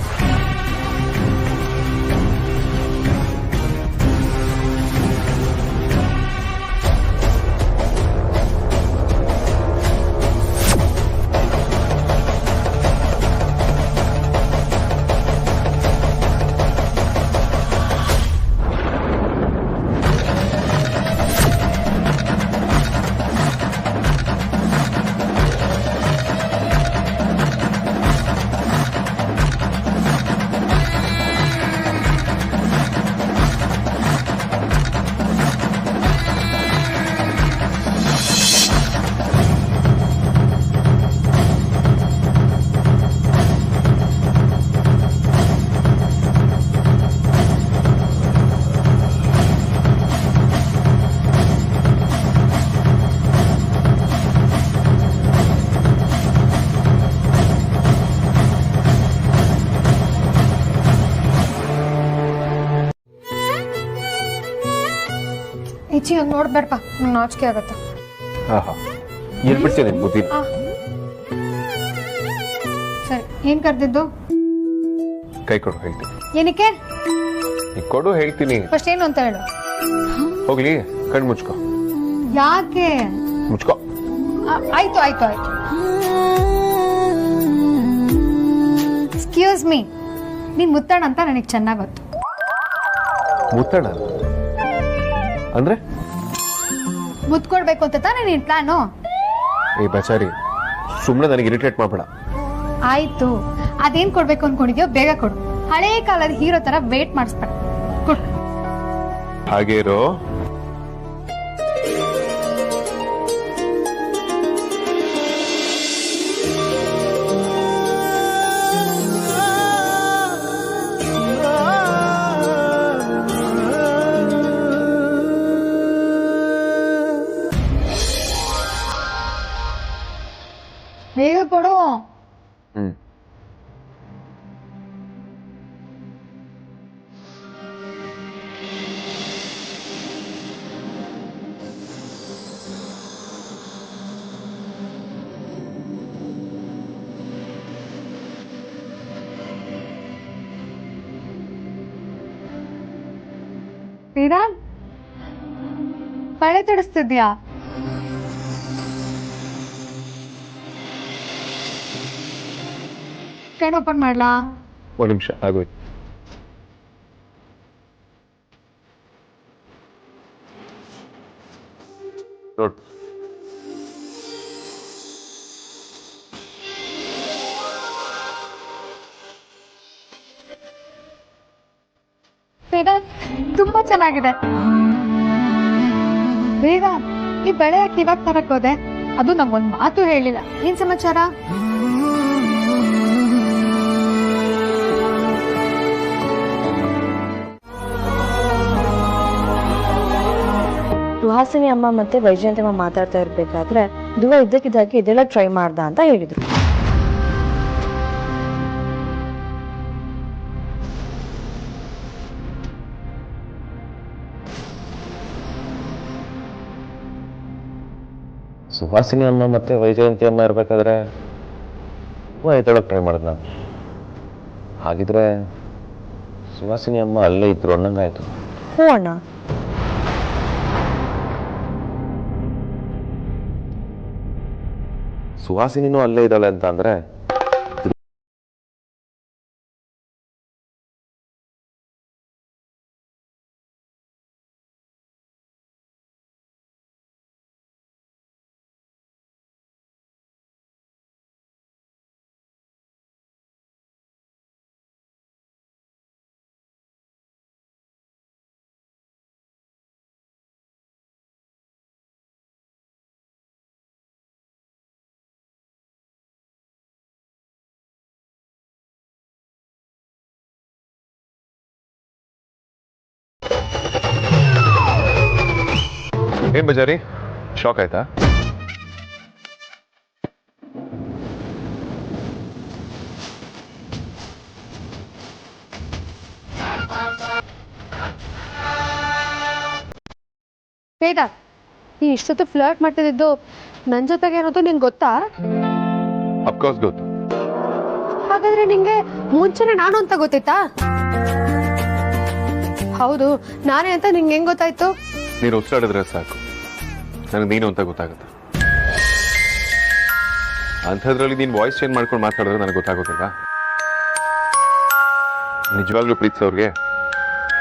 ಹೆಚ್ಚಿ ಹಂಗೆ ನೋಡ್ಬೇಡಪ್ಪ, ನಂಗೆ ನಾಚಿಕೆ ಆಗತ್ತೆ. ಎಲ್ಲಿ ಬಿಡ್ತೀನಿ ಬುದ್ಧಿ? ಸರಿ, ಏನು ಕರೆದಿದ್ದು? ಕೈ ಕೊಡು ಹೇಳ್ತೀನಿ. ಏನಕ್ಕೆ? ನೀ ಕೊಡು ಹೇಳ್ತೀನಿ. ಫಸ್ಟ್ ಏನು ಅಂತ ಹೇಳು. ಹೋಗ್ಲಿ, ಕಣ್ಣು ಮುಚ್ಕೋ. ಯಾಕೆ? ಮುಚ್ಕೋ. ಆಯ್ತು ಆಯ್ತು ಆಯ್ತು. ಎಕ್ಸ್ಕ್ಯೂಸ್ ಮೀ, ನೀನ್ ಮುತ್ತಣ್ಣ ಅಂತ ನನಗೆ ಚೆನ್ನಾಗಿ ಗೊತ್ತು. ಮುತ್ತಣ್ಣ ಅಂದ್ರೆ? ಮುತ್ಕೊಡ್ಬೇಕು ಅಂತ ತಾನೇ ನಿನ್ ಪ್ಲಾನು? ಏ ಬಚಾರಿ, ಸುಮ್ಮನೆ ನನಗೆ ಇರಿಟೇಟ್ ಮಾಡಬೇಡ. ಆಯ್ತು, ಅದೇನ್ ಕೊಡ್ಬೇಕು ಅನ್ಕೊಂಡಿದ್ಯೋ ಬೇಗ ಕೊಡು. ಹಳೇ ಕಾಲದ ಹೀರೋ ತರ ವೇಟ್ ಮಾಡಿಸ್ಬೇಡ, ಕೊಡು. ಹಾಗೆ ಇರೋ. ಬೇಗ ಕೊಡು. ಶ್ರೀರಾಮ್, ಮಳೆ ತಡಿಸ್ತಿದ್ಯಾ? ಕಣ್ಣು ಓಪನ್ ಮಾಡ್ಲಾ? ಒಂದು ನಿಮಿಷ ಆಗೋಯ್ತು. ನೋಡು, ಶ್ರೀರಾಮ್, ತುಂಬಾ ಚೆನ್ನಾಗಿದೆ. ಬೇಗ ಈ ಬೆಳೆ ಯಾಕೆ ಇವಾಗ ತರಕ್ ಹೋದೆ? ಅದು ನಂಗೊಂದ್ ಮಾತು ಹೇಳಿಲ್ಲ. ಏನ್ ಸಮಾಚಾರ? ಸುಹಾಸಿನಿ ಅಮ್ಮ ಮತ್ತೆ ವೈಜಯಂತಿ ಅಮ್ಮ ಮಾತಾಡ್ತಾ ಇರ್ಬೇಕಾದ್ರೆ ಧ್ರುವ ಇದ್ದಕ್ಕಿದ್ದಾಗಿ ಇದೆಲ್ಲ ಟ್ರೈ ಮಾಡ್ದ ಅಂತ ಹೇಳಿದ್ರು. ಸುಹಾಸಿನಿ ಅಮ್ಮ ಮತ್ತೆ ವೈಜಯಂತಿ ಅಮ್ಮ ಇರ್ಬೇಕಾದ್ರೆ ಎದ್ದೇಳಕ್ ಟ್ರೈ ಮಾಡಿದ್ ನಾನು. ಹಾಗಿದ್ರೆ ಸುಹಾಸಿನಿ ಅಮ್ಮ ಅಲ್ಲೇ ಇದ್ರು ಅನ್ನಂಗಾಯ್ತು. ಹ್ಞೂ ಅಣ್ಣ. ಸುಹಾಸಿನಿನೂ ಅಲ್ಲೇ ಇದ್ದಾಳೆ ಅಂತ ಅಂದ್ರೆ ಏನ್ ಬಜಾರಿ, ಶಾಕ್ ಆಯ್ತಾ? ಬೇಡ, ನೀ ಇಷ್ಟೊತ್ತು ಫ್ಲರ್ಟ್ ಮಾಡ್ತಿದ್ದು ನನ್ನ ಜೊತೆಗೆ ಏನೋದು ನಿಂಗೆ ಗೊತ್ತಾ? ಅಫ್ಕೋರ್ಸ್ ಗೊತ್ತು. ಹಾಗಾದ್ರೆ ನಿಂಗೆ ಮುಂಚೆನೆ ನಾನು ಅಂತ ಗೊತ್ತಿತ್ತಾ? ಹೌದು, ನಾನೇ ಅಂತ ನಿಂಗೆ ಹೆಂಗ್ ಗೊತ್ತಾಯ್ತು? ನೀನು ಉಸಿರಾಡಿದ್ರೆ ಸಾಕು, ನನಗೆ ನೀನು ಅಂತ ಗೊತ್ತಾಗುತ್ತೆ. ಅಂಥದ್ರಲ್ಲಿ ನೀನು ವಾಯ್ಸ್ ಚೇಂಜ್ ಮಾಡ್ಕೊಂಡು ಮಾತಾಡಿದ್ರೆ ನನಗೆ ಗೊತ್ತಾಗೋದಿಲ್ವಾ? ನಿಜವಾಗ್ಲೂ ಪ್ರೀತಿಸೋರ್ಗೆ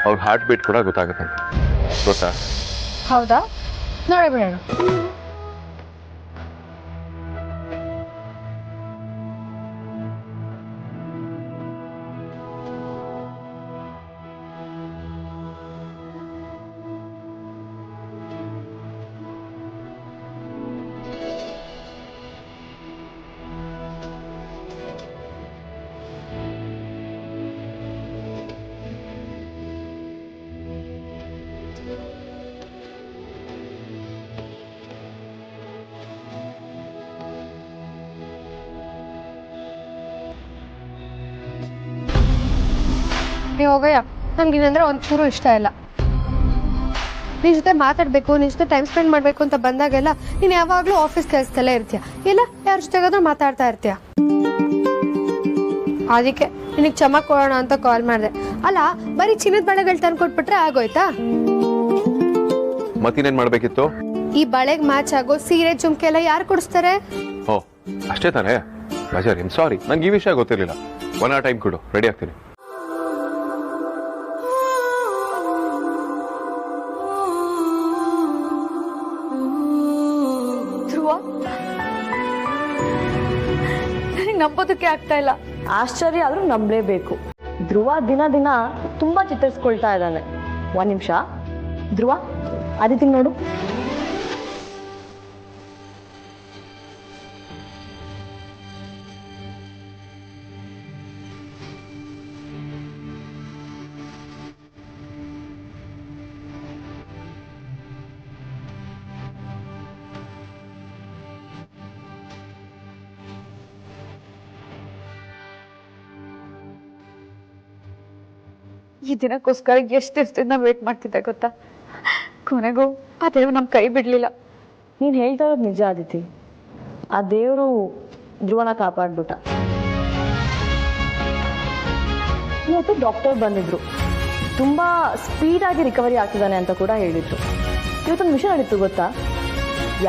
ಅವ್ರ ಹಾರ್ಟ್ ಬೀಟ್ ಕೂಡ ಗೊತ್ತಾಗುತ್ತೆ, ಗೊತ್ತಾ? ಹೌದಾ? ನೋಡೇ ಬಿಡೋಣ. ಹೋಗಯ್ಯ, ನನ್ಗಿನಂದ್ರೆ ಒಂಚೂರು ಇಷ್ಟ ಇಲ್ಲ. ನಿನ್ ಜೊತೆ ಮಾತಾಡ್ಬೇಕು, ನಿನ್ ಜೊತೆ ಟೈಮ್ ಸ್ಪೆಂಡ್ ಮಾಡ್ಬೇಕು ಅಂತ ಬಂದಾಗೆಲ್ಲ ನೀನ್ ಯಾವಾಗ್ಲೂ ಆಫೀಸ್ ಕೆಲಸದಲ್ಲೇ ಇರ್ತೀಯ, ಇಲ್ಲ ಯಾರ ಜೊತೆಗಾದ್ರೂ ಮಾತಾಡ್ತಾ ಇರ್ತೀಯ. ಅದಕ್ಕೆ ನಿನಗೆ ಕ್ಷಮ ಕೊಡೋಣ ಅಂತ ಕಾಲ್ ಮಾಡಿದೆ. ಅಲ್ಲ, ಬರೀ ಚಿನ್ನದ ಬಳೆಗಳು ತಂದು ಕೊಟ್ಬಿಟ್ರೆ ಆಗೋಯ್ತಾ? ಮತ್ತಿನ್ನೇನ್ ಮಾಡ್ಬೇಕಿತ್ತು? ಈ ಬಳೆಗೆ ಮ್ಯಾಚ್ ಆಗೋ ಸೀರೆ ಜುಮ್ಕೆ ಎಲ್ಲ ಯಾರು ಕೊಡಿಸ್ತಾರೆ? ಓ ಅಷ್ಟೇ ತಾನೇ? ಬಜಾರ್ ಸಾರಿ, ನಂಗೆ ಈ ವಿಷಯ ಗೊತ್ತಿರಲಿಲ್ಲ. 1 hour ಟೈಮ್ ಕೊಡು, ರೆಡಿ ಆಗ್ತೀನಿ. ನನಗೆ ನಂಬೋದಕ್ಕೆ ಆಗ್ತಾ ಇಲ್ಲ. ಆಶ್ಚರ್ಯ ಆದ್ರೂ ನಂಬಲೇಬೇಕು. ಧ್ರುವ ದಿನ ದಿನ ತುಂಬಾ ಚಿತ್ರಿಸ್ಕೊಳ್ತಾ ಇದ್ದಾನೆ. 1 ನಿಮಿಷ. ಧ್ರುವ, ಆದಿತ್ಯ ನೋಡು. ಈ ದಿನಕ್ಕೋಸ್ಕರ ಎಷ್ಟು ದಿನ ವೇಟ್ ಮಾಡ್ತಿದ್ದೆ ಗೊತ್ತಾ? ಕೊನೆಗೂ ಆ ದೇವ್ರು ನಮ್ಮ ಕೈ ಬಿಡ್ಲಿಲ್ಲ. ನೀನು ಹೇಳ್ತಾ ಇರೋದು ನಿಜ ಆದಿತಿ. ಆ ದೇವರು ಧ್ರುವನ ಕಾಪಾಡ್ಬಿಟ್ಟ. ಇವತ್ತು ಡಾಕ್ಟರ್ ಬಂದಿದ್ರು. ತುಂಬಾ ಸ್ಪೀಡಾಗಿ ರಿಕವರಿ ಆಗ್ತಿದ್ದಾನೆ ಅಂತ ಕೂಡ ಹೇಳಿದ್ರು. ಇವತ್ತೊಂದು ವಿಷಯ ನಡೀತು ಗೊತ್ತಾ?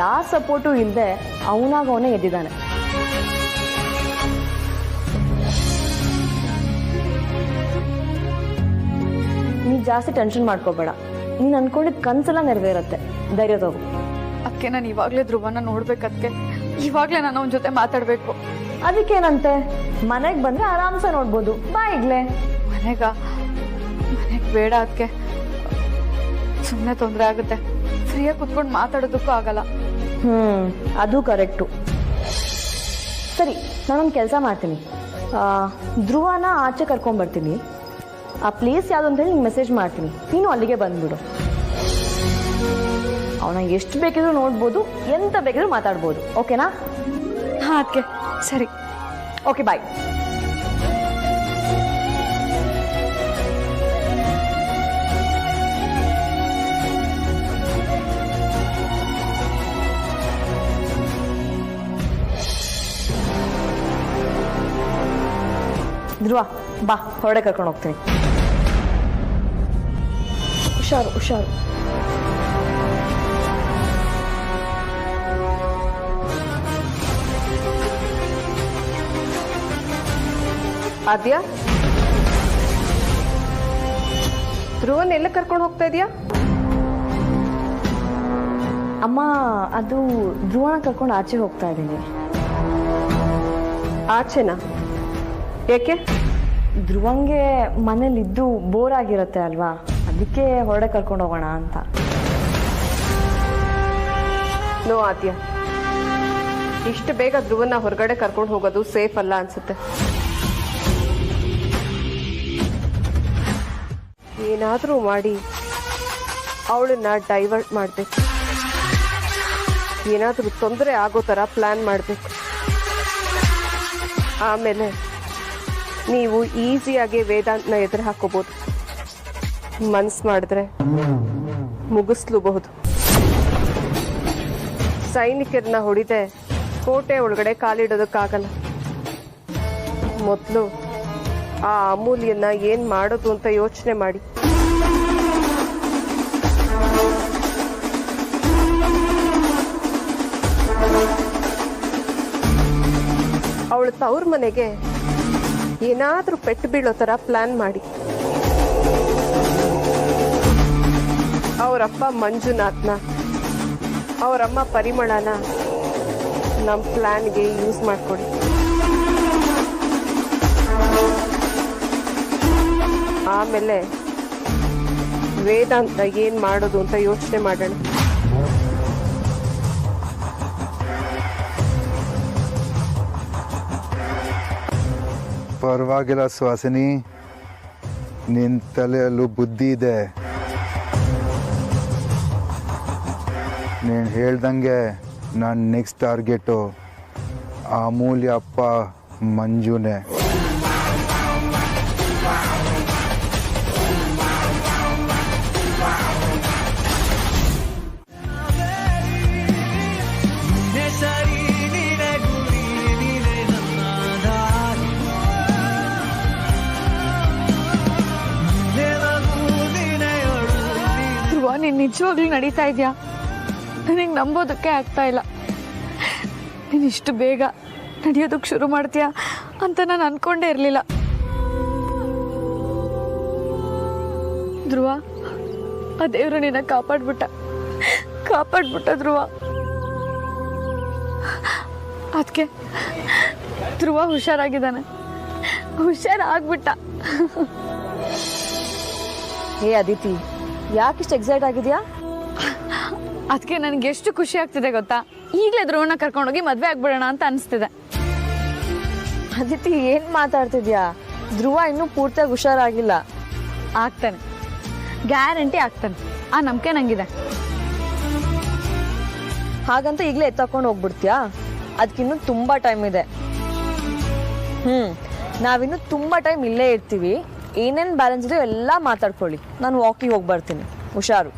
ಯಾರ ಸಪೋರ್ಟು ಇಲ್ಲದೆ ಅವನಾಗವನೇ ಎದ್ದಿದ್ದಾನೆ. ನೀ ಜಾಸ್ತಿ ಟೆನ್ಷನ್ ಮಾಡ್ಕೋಬೇಡ. ನೀನು ಅನ್ಕೊಂಡಿದ್ ಕನ್ಸೆಲ್ಲ ನೆರವೇರತ್ತೆ. ಧೈರ್ಯ ತಗೋ. ಅದಕ್ಕೆ ನಾನು ಇವಾಗಲೇ ಧ್ರುವನ ನೋಡ್ಬೇಕದಕ್ಕೆ. ಇವಾಗಲೇ ನಾನು ಅವನ ಜೊತೆ ಮಾತಾಡಬೇಕು. ಅದಕ್ಕೇನಂತೆ? ಮನೆಗೆ ಬಂದ್ರೆ ಆರಾಮ್ಸೆ ನೋಡ್ಬೋದು. ಬಾ ಈಗ್ಲೇ. ಮನೆಗೆ ಬೇಡ, ಅದಕ್ಕೆ ಸುಮ್ಮನೆ ತೊಂದರೆ ಆಗುತ್ತೆ. ಫ್ರೀಯಾಗಿ ಕುತ್ಕೊಂಡು ಮಾತಾಡೋದಕ್ಕೂ ಆಗಲ್ಲ. ಅದು ಕರೆಕ್ಟು. ಸರಿ, ನಾನೊಂದು ಕೆಲಸ ಮಾಡ್ತೀನಿ. ಧ್ರುವನ ಆಚೆ ಕರ್ಕೊಂಡ್ಬರ್ತೀನಿ. ಆ ಪ್ಲೇಸ್ ಯಾವುದು ಅಂತ ಹೇಳಿ ನಿಂಗೆ ಮೆಸೇಜ್ ಮಾಡ್ತೀನಿ. ನೀನು ಅಲ್ಲಿಗೆ ಬಂದ್ಬಿಡು. ಅವನ ಎಷ್ಟು ಬೇಕಿದ್ರು ನೋಡ್ಬೋದು, ಎಂತ ಬೇಕಿದ್ರು ಮಾತಾಡ್ಬೋದು. ಓಕೆನಾ? ಹಾಂ ಅದಕ್ಕೆ ಸರಿ. ಓಕೆ, ಬಾಯ್. ಧ್ರುವ, ಬಾ, ಹೊರಡೆ ಕರ್ಕೊಂಡು ಹೋಗ್ತೀನಿ. ಹುಷಾರು ಹುಷಾರು. ಆದ್ಯಾ, ಧ್ರುವನ್ ಎಲ್ಲ ಕರ್ಕೊಂಡು ಹೋಗ್ತಾ ಇದೀಯಾ? ಅಮ್ಮ, ಅದು ಧ್ರುವನ ಕರ್ಕೊಂಡು ಆಚೆ ಹೋಗ್ತಾ ಇದ್ದೀನಿ. ಆಚೆನಾ? ಯಾಕೆ? ಧ್ರುವಂಗೆ ಮನೇಲಿದ್ದು ಬೋರ್ ಆಗಿರುತ್ತೆ ಅಲ್ವಾ, ಅದಕ್ಕೆ ಹೊರಡೆ ಕರ್ಕೊಂಡು ಹೋಗೋಣ ಅಂತ. ನೋ ಆದ್ಯಾ, ಇಷ್ಟು ಬೇಗ ಧ್ರುವನ್ನ ಹೊರಗಡೆ ಕರ್ಕೊಂಡು ಹೋಗೋದು ಸೇಫ್ ಅಲ್ಲ ಅನ್ಸುತ್ತೆ. ಏನಾದ್ರೂ ಮಾಡಿ ಅವಳನ್ನ ಡೈವರ್ಟ್ ಮಾಡ್ಬೇಕು. ಏನಾದ್ರೂ ತೊಂದರೆ ಆಗೋ ತರ ಪ್ಲಾನ್ ಮಾಡ್ಬೇಕು. ಆಮೇಲೆ ನೀವು ಈಸಿಯಾಗಿ ವೇದಾಂತನ ಎದುರು ಹಾಕೋಬಹುದು. ಮನ್ಸ್ ಮಾಡಿದ್ರೆ ಮುಗಿಸ್ಲೂಬಹುದು. ಸೈನಿಕರನ್ನ ಹೊಡಿದೆ ಕೋಟೆ ಒಳಗಡೆ ಕಾಲಿಡೋದಕ್ಕಾಗಲ್ಲ. ಮೊದಲು ಆ ಅಮೂಲ್ಯನ್ನ ಏನ್ ಮಾಡೋದು ಅಂತ ಯೋಚನೆ ಮಾಡಿ. ಅವಳ ತವ್ರ ಮನೆಗೆ ಏನಾದ್ರೂ ಪೆಟ್ಟು ಬೀಳೋ ತರ ಪ್ಲಾನ್ ಮಾಡಿ. ಅವರಪ್ಪ ಮಂಜುನಾಥ್ನ, ಅವರಮ್ಮ ಪರಿಮಳನ ನಮ್ಮ ಪ್ಲಾನ್ಗೆ ಯೂಸ್ ಮಾಡ್ಕೊಡಿ. ಆಮೇಲೆ ವೇದಾಂತ ಏನ್ ಮಾಡೋದು ಅಂತ ಯೋಚನೆ ಮಾಡೋಣ. ಪರವಾಗಿಲ್ಲ ಸುಹಾಸಿನಿ, ನಿನ್ನ ತಲೆಯಲ್ಲೂ ಬುದ್ಧಿ ಇದೆ. ನೀನು ಹೇಳ್ದಂಗೆ ನನ್ನ ನೆಕ್ಸ್ಟ್ ಟಾರ್ಗೆಟು ಅಮೂಲ್ಯ ಅಪ್ಪ ಮಂಜುನೇ. ನೀನು ನಿಜವಾಗ್ಲೂ ನಡೀತಾ ಇದೆಯಾ? ನನಗೆ ನಂಬೋದಕ್ಕೆ ಆಗ್ತಾ ಇಲ್ಲ. ನೀನು ಇಷ್ಟು ಬೇಗ ನಡೆಯೋದಕ್ಕೆ ಶುರು ಮಾಡ್ತೀಯಾ ಅಂತ ನಾನು ಅನ್ಕೊಂಡೇ ಇರಲಿಲ್ಲ. ಧ್ರುವ, ಆ ದೇವರು ನಿನ್ನ ಕಾಪಾಡ್ಬಿಟ್ಟ ಧ್ರುವ. ಅದಕ್ಕೆ ಧ್ರುವ ಹುಷಾರಾಗಿದ್ದಾನೆ, ಹುಷಾರಾಗ್ಬಿಟ್ಟ. ಹೇ ಅದಿತಿ, ಯಾಕಿಷ್ಟು ಎಕ್ಸೈಟ್ ಆಗಿದ್ಯಾ? ಅದಕ್ಕೆ ನನಗೆ ಎಷ್ಟು ಖುಷಿ ಆಗ್ತಿದೆ ಗೊತ್ತಾ? ಈಗಲೇ ಧ್ರುವನ ಕರ್ಕೊಂಡೋಗಿ ಮದ್ವೆ ಆಗ್ಬಿಡೋಣ ಅಂತ ಅನಿಸ್ತಿದೆ. ಅದಿತಿ, ಏನ್ ಮಾತಾಡ್ತಿದ್ಯಾ? ಧ್ರುವ ಇನ್ನೂ ಪೂರ್ತಿಯಾಗಿ ಹುಷಾರಾಗಿಲ್ಲ. ಆಗ್ತಾನೆ, ಗ್ಯಾರಂಟಿ ಆಗ್ತಾನೆ, ಆ ನಂಬಿಕೆ ನಂಗಿದೆ. ಹಾಗಂತ ಈಗಲೇ ಎತ್ತಕೊಂಡು ಹೋಗ್ಬಿಡ್ತೀಯಾ? ಅದಕ್ಕಿನ್ನೂ ತುಂಬಾ ಟೈಮ್ ಇದೆ. ನಾವಿನ್ನು ತುಂಬಾ ಟೈಮ್ ಇಲ್ಲೇ ಇರ್ತೀವಿ. ಏನೇನು ಬ್ಯಾಲೆನ್ಸ್ ಇದೆಯೋ ಎಲ್ಲ ಮಾತಾಡ್ಕೊಳ್ಳಿ. ನಾನು ವಾಕಿಂಗ್ ಹೋಗಿ ಬರ್ತೀನಿ. ಹುಷಾರು.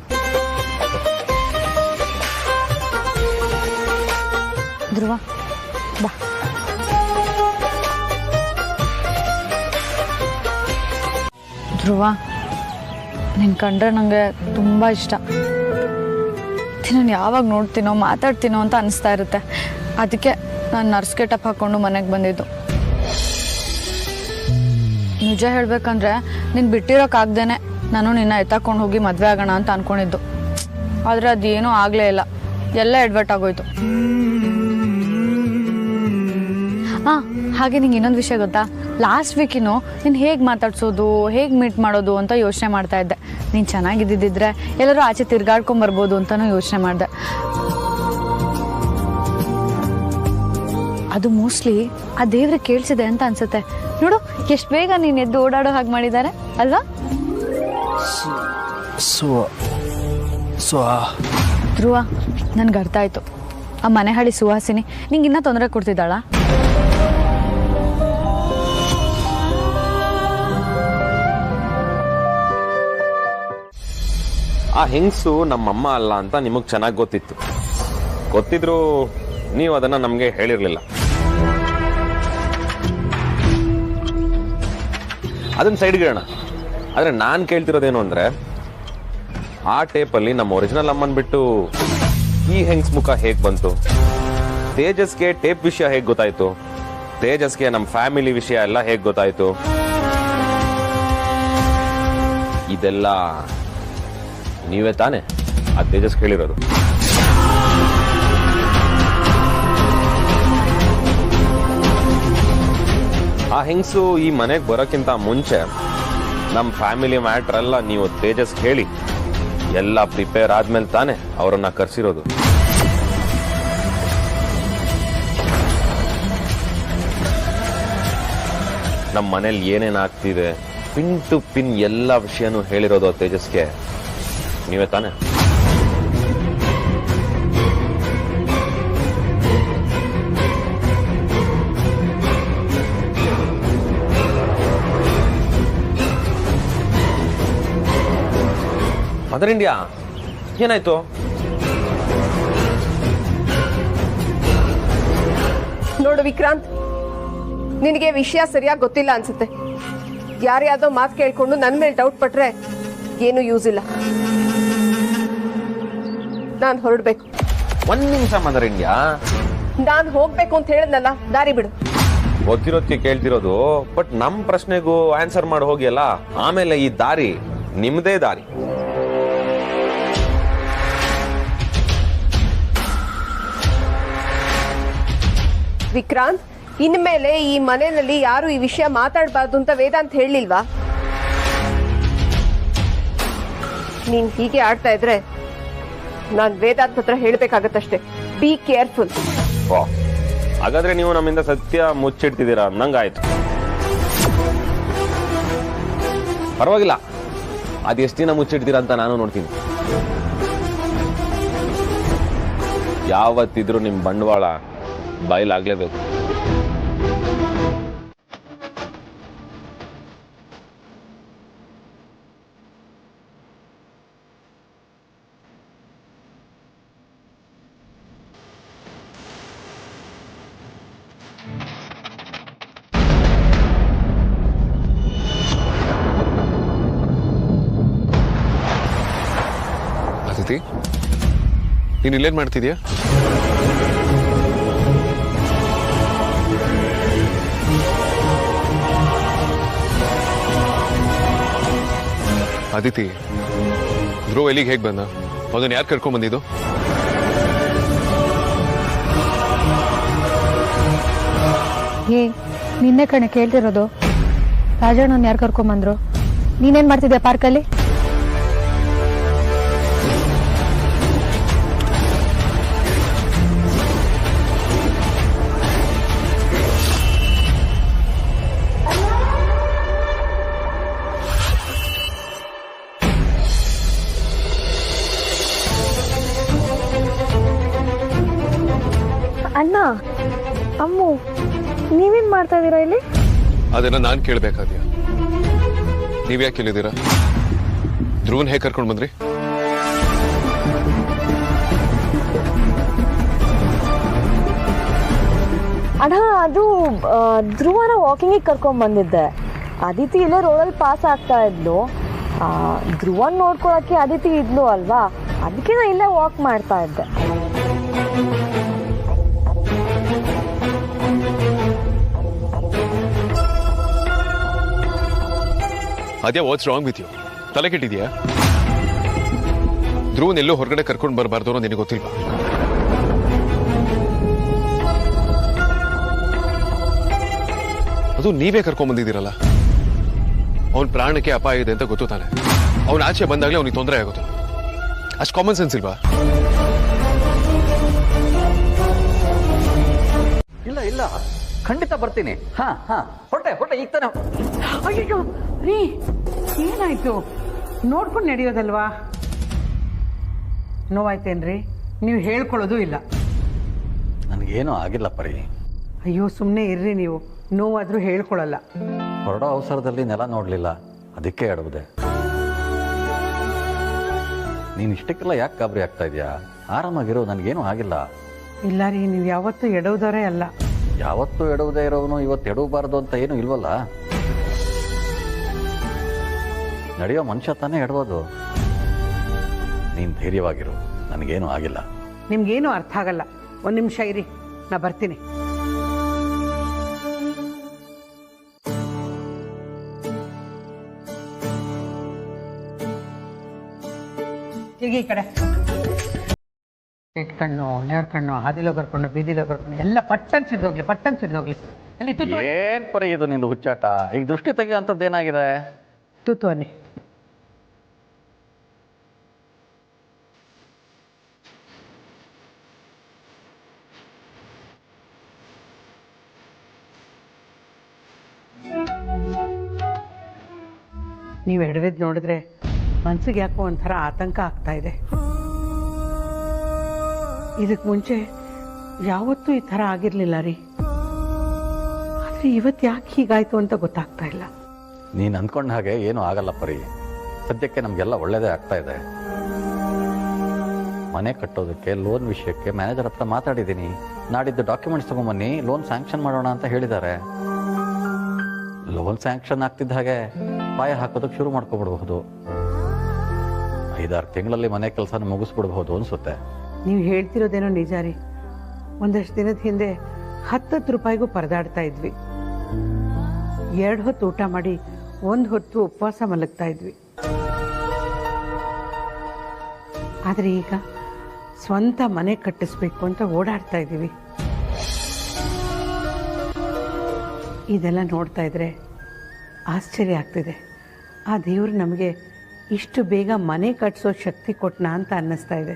ಧ್ರುವ ಬಾ. ಧ್ರುವ, ನಿನ್ನ ಕಂಡ್ರೆ ನನಗೆ ತುಂಬ ಇಷ್ಟ. ನಾನು ಯಾವಾಗ ನೋಡ್ತೀನೋ ಮಾತಾಡ್ತೀನೋ ಅಂತ ಅನಿಸ್ತಾ ಇರುತ್ತೆ. ಅದಕ್ಕೆ ನಾನು ನರ್ಸ್ ಗೆಟಪ್ ಹಾಕ್ಕೊಂಡು ಮನೆಗೆ ಬಂದಿದ್ದು. ನಿಜ ಹೇಳಬೇಕಂದ್ರೆ ನೀನು ಬಿಟ್ಟಿರೋಕ್ಕಾಗ್ದೇನೆ ನಾನು ನಿನ್ನ ಎತ್ತಾಕೊಂಡು ಹೋಗಿ ಮದುವೆ ಆಗೋಣ ಅಂತ ಅಂದ್ಕೊಂಡಿದ್ದು. ಆದರೆ ಅದೇನೂ ಆಗಲೇ ಇಲ್ಲ, ಎಲ್ಲ ಎಡ್ವರ್ಟ್ ಆಗೋಯ್ತು. ಹಾಂ, ಹಾಗೆ ನಿಂಗೆ ಇನ್ನೊಂದು ವಿಷಯ ಗೊತ್ತಾ? ಲಾಸ್ಟ್ ವೀಕಿನೂ ನೀನು ಹೇಗೆ ಮಾತಾಡ್ಸೋದು, ಹೇಗೆ ಮೀಟ್ ಮಾಡೋದು ಅಂತ ಯೋಚನೆ ಮಾಡ್ತಾ ಇದ್ದೆ. ನೀನು ಚೆನ್ನಾಗಿದ್ದಿದ್ರೆ ಎಲ್ಲರೂ ಆಚೆ ತಿರ್ಗಾಡ್ಕೊಂಬರ್ಬೋದು ಅಂತಲೂ ಯೋಚನೆ ಮಾಡಿದೆ. ಅದು ಮೋಸ್ಟ್ಲಿ ಆ ದೇವ್ರಿಗೆ ಕೇಳಿಸಿದೆ ಅಂತ ಅನ್ಸುತ್ತೆ. ನೋಡು ಎಷ್ಟು ಬೇಗ ನೀನು ಎದ್ದು ಓಡಾಡೋ ಹಾಗೆ ಮಾಡಿದ್ದಾರೆ ಅಲ್ವಾ? ಧ್ರುವ, ನನ್ಗೆ ಅರ್ಥ ಆಯ್ತು. ಆ ಮನೆ ಹಳಿ ಸುಹಾಸಿನಿ ನಿಂಗೆ ಇನ್ನೂ ತೊಂದರೆ ಕೊಡ್ತಿದ್ದಾಳ? ಆ ಹೆಂಗಸು ನಮ್ಮಮ್ಮ ಅಲ್ಲ ಅಂತ ನಿಮಗೆ ಚೆನ್ನಾಗಿ ಗೊತ್ತಿದ್ರು ನೀವು ಅದನ್ನ ನಮಗೆ ಹೇಳಿರ್ಲಿಲ್ಲ. ಅದನ್ನ ಸೈಡ್ಗಿಡೋಣ. ಆದ್ರೆ ನಾನು ಕೇಳ್ತಿರೋದೇನು ಅಂದ್ರೆ, ಆ ಟೇಪಲ್ಲಿ ನಮ್ಮ ಒರಿಜಿನಲ್ ಅಮ್ಮನ್ ಬಿಟ್ಟು ಈ ಹೆಂಗ್ಸ್ ಮುಖ ಹೇಗ್ ಬಂತು? ತೇಜಸ್ಗೆ ಟೇಪ್ ವಿಷಯ ಹೇಗ್ ಗೊತ್ತಾಯ್ತು? ತೇಜಸ್ಗೆ ನಮ್ಮ ಫ್ಯಾಮಿಲಿ ವಿಷಯ ಎಲ್ಲ ಹೇಗ್ ಗೊತ್ತಾಯ್ತು? ಇದೆಲ್ಲ ನೀವೇ ತಾನೇ ಆ ತೇಜಸ್ ಕೇಳಿರೋದು? ಆ ಹೆಂಗಸು ಈ ಮನೆಗೆ ಬರೋಕ್ಕಿಂತ ಮುಂಚೆ ನಮ್ಮ ಫ್ಯಾಮಿಲಿ ಮ್ಯಾಟ್ರ್ ಎಲ್ಲ ನೀವು ತೇಜಸ್ ಹೇಳಿ ಎಲ್ಲ ಪ್ರಿಪೇರ್ ಆದ್ಮೇಲೆ ತಾನೇ ಅವರನ್ನ ಕರ್ಸಿರೋದು. ನಮ್ಮ ಮನೇಲಿ ಏನೇನ್ ಆಗ್ತಿದೆ ಪಿನ್ ಟು ಪಿನ್ ಎಲ್ಲ ವಿಷಯನೂ ಹೇಳಿರೋದು ತೇಜಸ್ಗೆ ನೀವೇ ತಾನೇ? ಮದರ್ ಇಂಡಿಯಾ ಏನಾಯ್ತು? ನೋಡು ವಿಕ್ರಾಂತ್, ನಿನಗೆ ವಿಷಯ ಸರಿಯಾಗಿ ಗೊತ್ತಿಲ್ಲ ಅನ್ಸುತ್ತೆ. ಯಾರ್ಯಾವ್ದೋ ಮಾತು ಕೇಳ್ಕೊಂಡು ನನ್ನ ಮೇಲೆ ಡೌಟ್ ಪಟ್ರೆ ಏನು ಯೂಸ್ ಇಲ್ಲ. ನಾನು ಹೊರಡ್ಬೇಕು. ಒಂದ್ ನಿಮಿಷ ಮದರ್ ಇಂಡಿಯಾ, ನಾನು ಹೋಗ್ಬೇಕು ಅಂತ ಹೇಳಿದ್ನಲ್ಲ, ದಾರಿ ಬಿಡು. ಗೊತ್ತಿರೋದಕ್ಕೆ ಕೇಳ್ತಿರೋದು, ಬಟ್ ನಮ್ ಪ್ರಶ್ನೆಗೂ ಆನ್ಸರ್ ಮಾಡಿ ಹೋಗಿಯಲ್ಲ. ಆಮೇಲೆ ಈ ದಾರಿ ನಿಮ್ದೇ ದಾರಿ. ವಿಕ್ರಾಂತ್, ಇನ್ಮೇಲೆ ಈ ಮನೆಯಲ್ಲಿ ಯಾರು ಈ ವಿಷಯ ಮಾತಾಡಬಾರ್ದು ಅಂತ ವೇದಾಂತ್ ಹೇಳಿಲ್ವಾ? ನೀನ್ ಹೀಗೆ ಆಡ್ತಾ ಇದ್ರೆ ನಾನ್ ವೇದಾಂತ್ ಹತ್ರ ಹೇಳ್ಬೇಕಾಗತ್ತಷ್ಟೇ. Be careful. ಹಾಗಾದ್ರೆ ನೀವು ನಮ್ಮಿಂದ ಸತ್ಯ ಮುಚ್ಚಿಡ್ತಿದ್ದೀರಾ ನಂಗಾಯ್ತು. ಪರವಾಗಿಲ್ಲ, ಅದೆಷ್ಟು ದಿನ ಮುಚ್ಚಿಡ್ತೀರಾ ಅಂತ ನಾನು ನೋಡ್ತೀನಿ. ಯಾವತ್ತಿದ್ರು ನಿಮ್ ಬಂಡವಾಳ ಬಯಲಾಗ್ಲೇಬೇಕು. ಅದಿತಿ, ನೀನು ಇಲ್ಲೇನು ಮಾಡ್ತಿದ್ಯಾ? ಅದಿತಿ, ಧ್ರುವ ಎಲ್ಲಿಗೆ ಹೇಗೆ ಬಂದ? ಅದನ್ನ ಯಾರು ಕರ್ಕೊಂಡ್ ಬಂದಿದ್ದು? ನಿನ್ನೆ ಕಣೆ ಕೇಳ್ತಿರೋದು. ರಾಜಣ್ಣನ ಯಾರು ಕರ್ಕೊಂಬಂದ್ರು? ನೀನೇನ್ ಮಾಡ್ತಿದ್ದೆ ಪಾರ್ಕಲ್ಲಿ? ಅಣ್ಣ, ಅಮ್ಮು, ನೀವೇನ್ ಮಾಡ್ತಾ ಇದೀರಾ ಇಲ್ಲಿ? ಅದನ್ನ ನಾನು ಕೇಳಬೇಕಾದ್ಯಾ? ನೀವ್ಯಾಕೆ ಕೇಳಿದ್ದೀರಾ? ಧ್ರುವನ್ ಹೇಗೆ ಕರ್ಕೊಂಡು ಬಂದ್ರಿ? ಅಣ್ಣ, ಅದು ಧ್ರುವನ ವಾಕಿಂಗಿಗೆ ಕರ್ಕೊಂಡ್ ಬಂದಿದ್ದೆ. ಅದಿತಿ ಇಲ್ಲೇ ರೋಡಲ್ಲಿ ಪಾಸ್ ಆಗ್ತಾ ಇದ್ಲು. ಧ್ರುವನ್ ನೋಡ್ಕೊಳಕ್ಕೆ ಅದಿತಿ ಇದ್ಲು ಅಲ್ವಾ, ಅದಕ್ಕೆ ನಾನು ಇಲ್ಲೇ ವಾಕ್ ಮಾಡ್ತಾ ಇದ್ದೆ. ಅದೇ ವಾಟ್ಸ್ ರಾಂಗ್ ವಿತ್ ಯು? ತಲೆ ಕೆಟ್ಟಿದ್ಯಾ? ಧ್ರುವನ್ ಎಲ್ಲೋ ಹೊರಗಡೆ ಕರ್ಕೊಂಡು ಬರಬಾರ್ದು ಅನ್ನೋ ನಿನಗೆ ಗೊತ್ತಿಲ್ವಾ? ಅದು ನೀವೇ ಕರ್ಕೊಂಡ್ ಬಂದಿದ್ದೀರಲ್ಲ. ಅವನ ಪ್ರಾಣಕ್ಕೆ ಅಪಾಯ ಇದೆ ಅಂತ ಗೊತ್ತು ತಾನೆ. ಅವನ ಆಚೆ ಬಂದಾಗಲೇ ಅವನಿಗೆ ತೊಂದರೆ ಆಗುತ್ತೆ. ಅಷ್ಟು ಕಾಮನ್ ಸೆನ್ಸ್ ಇಲ್ವಾ? ಇಲ್ಲ ಇಲ್ಲ, ಖಂಡಿತ ಬರ್ತೀನಿ. ಹಾ ಹಾ, ಹೊರಟೆ ಈಗ ತಾನೆ. ಅಯ್ಯೋ ರೀ, ಏನಾಯ್ತು? ನೋಡ್ಕೊಂಡು ನಡೆಯೋದಲ್ವಾ? ನೋವಾಯ್ತೇನ್ರಿ? ನೀವು ಹೇಳ್ಕೊಳ್ಳೋದು ಇಲ್ಲ. ನನಗೇನು ಆಗಿಲ್ಲ ಪರಿ. ಅಯ್ಯೋ ಸುಮ್ಮನೆ ಇರ್ರಿ, ನೀವು ನೋವಾದ್ರೂ ಹೇಳ್ಕೊಳ್ಳಲ್ಲ. ಹೊರಡೋ ಅವಸರದಲ್ಲಿ ನೆಲ ನೋಡಲಿಲ್ಲ, ಅದಕ್ಕೆ ಎಡವುದೆ. ನೀನು ಇಷ್ಟಕ್ಕೆಲ್ಲ ಯಾಕೆ ಗಾಬರಿ ಆಗ್ತಾ ಇದೆಯಾ? ಆರಾಮಾಗಿರೋ, ನನಗೇನು ಆಗಿಲ್ಲ. ಇಲ್ಲ ರೀ, ನೀವು ಯಾವತ್ತೂ ಎಡವುದವರೇ ಅಲ್ಲ. ಯಾವತ್ತೂ ಎಡವುದೇ ಇರೋನು ಇವತ್ತು ಎಡವಬಾರ್ದು ಅಂತ ಏನು ಇಲ್ವಲ್ಲ. ನಡೆಯೋ ಮನುಷ್ಯ ತಾನೇ ಎಡಬೋದು. ನೀನು ಧೈರ್ಯವಾಗಿರು, ನನಗೇನು ಆಗಿಲ್ಲ. ನಿಮ್ಗೇನು ಅರ್ಥ ಆಗಲ್ಲ. ಒಂದು ನಿಮಿಷ ಇರಿ, ನಾ ಬರ್ತೀನಿ. ಈಗ ಈ ಕಡೆ ಕಣ್ಣು, ನೇರ್ ಕಣ್ಣು, ಹಾದಿಲೋ ಕರ್ಕೊಂಡು, ಬೀದಿಲೋ ಕರ್ಕೊಂಡು, ಎಲ್ಲ ಪಟ್ಟನ್ ಸಿಡ್ದೋಗ್ಲಿ. ಏನ್ ಪರಿ ಇದು ನಿಂದು ಹುಚ್ಚಾಟ? ಈಗ ದೃಷ್ಟಿ ತೆಗೆಯುವಂಥದ್ದೇನಾಗಿದೆ? ತೂತು ಅನ್ನಿ. ನೀವು ಎಡವಿದ್ ನೋಡಿದ್ರೆ ಮನ್ಸಿಗೆ ಯಾಕೋ ಒಂಥರ ಆತಂಕ ಆಗ್ತಾ ಇದೆ. ಇದಕ್ಕೆ ಮುಂಚೆ ಯಾವತ್ತೂ ಈ ಥರ ಆಗಿರ್ಲಿಲ್ಲ ರೀ. ಆದ್ರೆ ಇವತ್ತು ಯಾಕೆ ಹೀಗಾಯ್ತು ಅಂತ ಗೊತ್ತಾಗ್ತಾ ಇಲ್ಲ. ನೀನು ಅಂದ್ಕೊಂಡ ಹಾಗೆ ಏನು ಆಗಲ್ಲ ಪರಿ. ಸದ್ಯಕ್ಕೆ ನಮಗೆಲ್ಲ ಒಳ್ಳೇದೇ ಆಗ್ತಾ ಇದೆ. ಮನೆ ಕಟ್ಟೋದಕ್ಕೆ ಲೋನ್ ವಿಷಯಕ್ಕೆ ಮ್ಯಾನೇಜರ್ ಹತ್ರ ಮಾತಾಡಿದ್ದೀನಿ. ನಾಡಿದ್ದು ಡಾಕ್ಯುಮೆಂಟ್ಸ್ ತಗೊಂಬನ್ನಿ, ಲೋನ್ ಸ್ಯಾಂಕ್ಷನ್ ಮಾಡೋಣ ಅಂತ ಹೇಳಿದ್ದಾರೆ. ಲೋನ್ ಸ್ಯಾಂಕ್ಷನ್ ಆಗ್ತಿದ್ದ ಹಾಗೆ ಪಾಯ ಹಾಕೋದಕ್ಕೆ ಶುರು ಮಾಡ್ಕೊಬಿಡ್ಬಹುದು. 5-6 ತಿಂಗಳಲ್ಲಿ ಮನೆ ಕೆಲಸನ ಮುಗಿಸ್ಬಿಡ್ಬಹುದು ಅನ್ಸುತ್ತೆ. ನೀವು ಹೇಳ್ತಿರೋದೇನೋ ನಿಜ ರೀ. ಒಂದಷ್ಟು ದಿನದ ಹಿಂದೆ 10 ರೂಪಾಯಿಗೂ ಪರದಾಡ್ತಾ ಇದ್ವಿ. 2 ಹೊತ್ತು ಊಟ ಮಾಡಿ 1 ಹೊತ್ತು ಉಪವಾಸ ಮಲಗ್ತಾ ಇದ್ವಿ. ಆದರೆ ಈಗ ಸ್ವಂತ ಮನೆ ಕಟ್ಟಿಸ್ಬೇಕು ಅಂತ ಓಡಾಡ್ತಾ ಇದ್ದೀವಿ. ಇದೆಲ್ಲ ನೋಡ್ತಾ ಇದ್ರೆ ಆಶ್ಚರ್ಯ ಆಗ್ತಿದೆ. ಆ ದೇವರು ನಮಗೆ ಇಷ್ಟು ಬೇಗ ಮನೆ ಕಟ್ಟಿಸೋ ಶಕ್ತಿ ಕೊಟ್ಟನಾ ಅಂತ ಅನ್ನಿಸ್ತಾ ಇದೆ.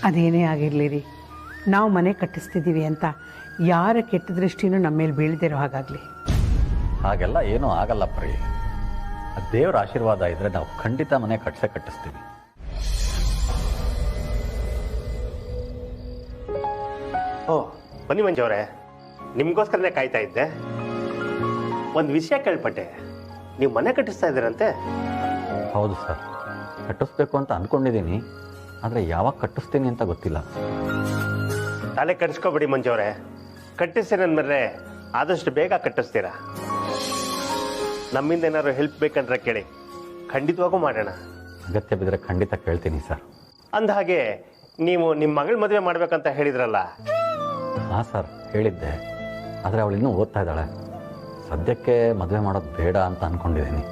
ಅದೇನೇ ಆಗಿರಲಿ ರೀ, ನಾವು ಮನೆ ಕಟ್ಟಿಸ್ತಿದ್ದೀವಿ ಅಂತ ಯಾರ ಕೆಟ್ಟ ದೃಷ್ಟಿನೂ ನಮ್ಮ ಮೇಲೆ ಬೀಳದಿರೋ ಹಾಗಾಗಲಿ. ಹಾಗೆಲ್ಲ ಏನೂ ಆಗಲ್ಲ ಪರಿ. ದೇವರ ಆಶೀರ್ವಾದ ಇದ್ರೆ ನಾವು ಖಂಡಿತ ಮನೆ ಕಟ್ಟಿಸ್ತೀವಿ. ಓ ಬನ್ನಿ ಮಂಜವ್ರೆ, ನಿಮಗೋಸ್ಕರನೇ ಕಾಯ್ತಾ ಇದ್ದೆ. ಒಂದು ವಿಷಯ ಕೇಳ್ಪಟ್ಟೆ, ನೀವು ಮನೆ ಕಟ್ಟಿಸ್ತಾ ಇದ್ದೀರಂತೆ? ಹೌದು ಸರ್, ಕಟ್ಟಿಸ್ಬೇಕು ಅಂತ ಅಂದ್ಕೊಂಡಿದ್ದೀನಿ. ಆದರೆ ಯಾವಾಗ ಕಟ್ಟಿಸ್ತೀನಿ ಅಂತ ಗೊತ್ತಿಲ್ಲ. ತಲೆ ಕಟ್ಸ್ಕೊಬೇಡಿ ಮಂಜವ್ರೆ, ಕಟ್ಟಿಸ್ತೀರಂದ್ರೆ ಆದಷ್ಟು ಬೇಗ ಕಟ್ಟಿಸ್ತೀರಾ. ನಮ್ಮಿಂದ ಏನಾದ್ರು ಹೆಲ್ಪ್ ಬೇಕಂದ್ರೆ ಕೇಳಿ, ಖಂಡಿತವಾಗೂ ಮಾಡೋಣ. ಅಗತ್ಯ ಬಿದ್ದರೆ ಖಂಡಿತ ಕೇಳ್ತೀನಿ ಸರ್. ಅಂದಹಾಗೆ ನೀವು ನಿಮ್ಮ ಮಗಳ ಮದುವೆ ಮಾಡ್ಬೇಕಂತ ಹೇಳಿದ್ರಲ್ಲ? ಹಾಂ ಸರ್, ಹೇಳಿದ್ದೆ. ಆದರೆ ಅವಳು ಇನ್ನೂ ಓದ್ತಾ ಇದ್ದಾಳೆ. ಸದ್ಯಕ್ಕೆ ಮದುವೆ ಮಾಡೋದು ಬೇಡ ಅಂತ ಅಂದ್ಕೊಂಡಿದ್ದೀನಿ.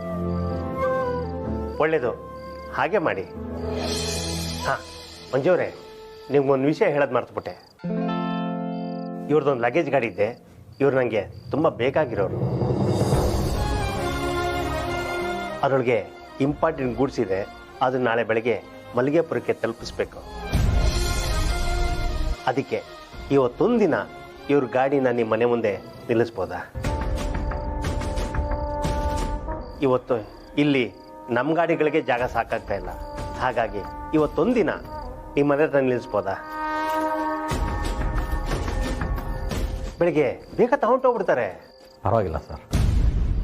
ಒಳ್ಳೇದು, ಹಾಗೆ ಮಾಡಿ. ಹಾಂ ಮಂಜುವರೇ, ನಿಮ್ಗೊಂದು ವಿಷಯ ಹೇಳೋದು ಮರ್ತುಬಿಟ್ಟೆ. ಇವ್ರದ್ದೊಂದು ಲಗೇಜ್ ಗಾಡಿ ಇದ್ದೆ. ಇವ್ರು ನನಗೆ ತುಂಬ ಬೇಕಾಗಿರೋರು. ಅದರೊಳಗೆ ಇಂಪಾರ್ಟೆಂಟ್ ಗೂಡ್ಸ್ ಇದೆ. ಅದನ್ನು ನಾಳೆ ಬೆಳಗ್ಗೆ ಮಲ್ಲಿಗೆಪುರಕ್ಕೆ ತಲುಪಿಸ್ಬೇಕು. ಅದಕ್ಕೆ ಇವತ್ತೊಂದು ದಿನ ಇವ್ರ ಗಾಡಿನ ನಿಮ್ಮ ಮನೆ ಮುಂದೆ ನಿಲ್ಲಿಸ್ಬೋದಾ? ಇವತ್ತು ಇಲ್ಲಿ ನಮ್ಮ ಗಾಡಿಗಳಿಗೆ ಜಾಗ ಸಾಕಾಗ್ತಾ ಇಲ್ಲ. ಹಾಗಾಗಿ ಇವತ್ತೊಂದು ದಿನ ನಿಮ್ಮ ಮನೆ ಹತ್ರ ನಿಲ್ಲಿಸ್ಬೋದಾ? ಬೆಳಿಗ್ಗೆ ಬೇಗ ತಗೊಂಡೋಗ್ಬಿಡ್ತಾರೆ. ಪರವಾಗಿಲ್ಲ ಸರ್,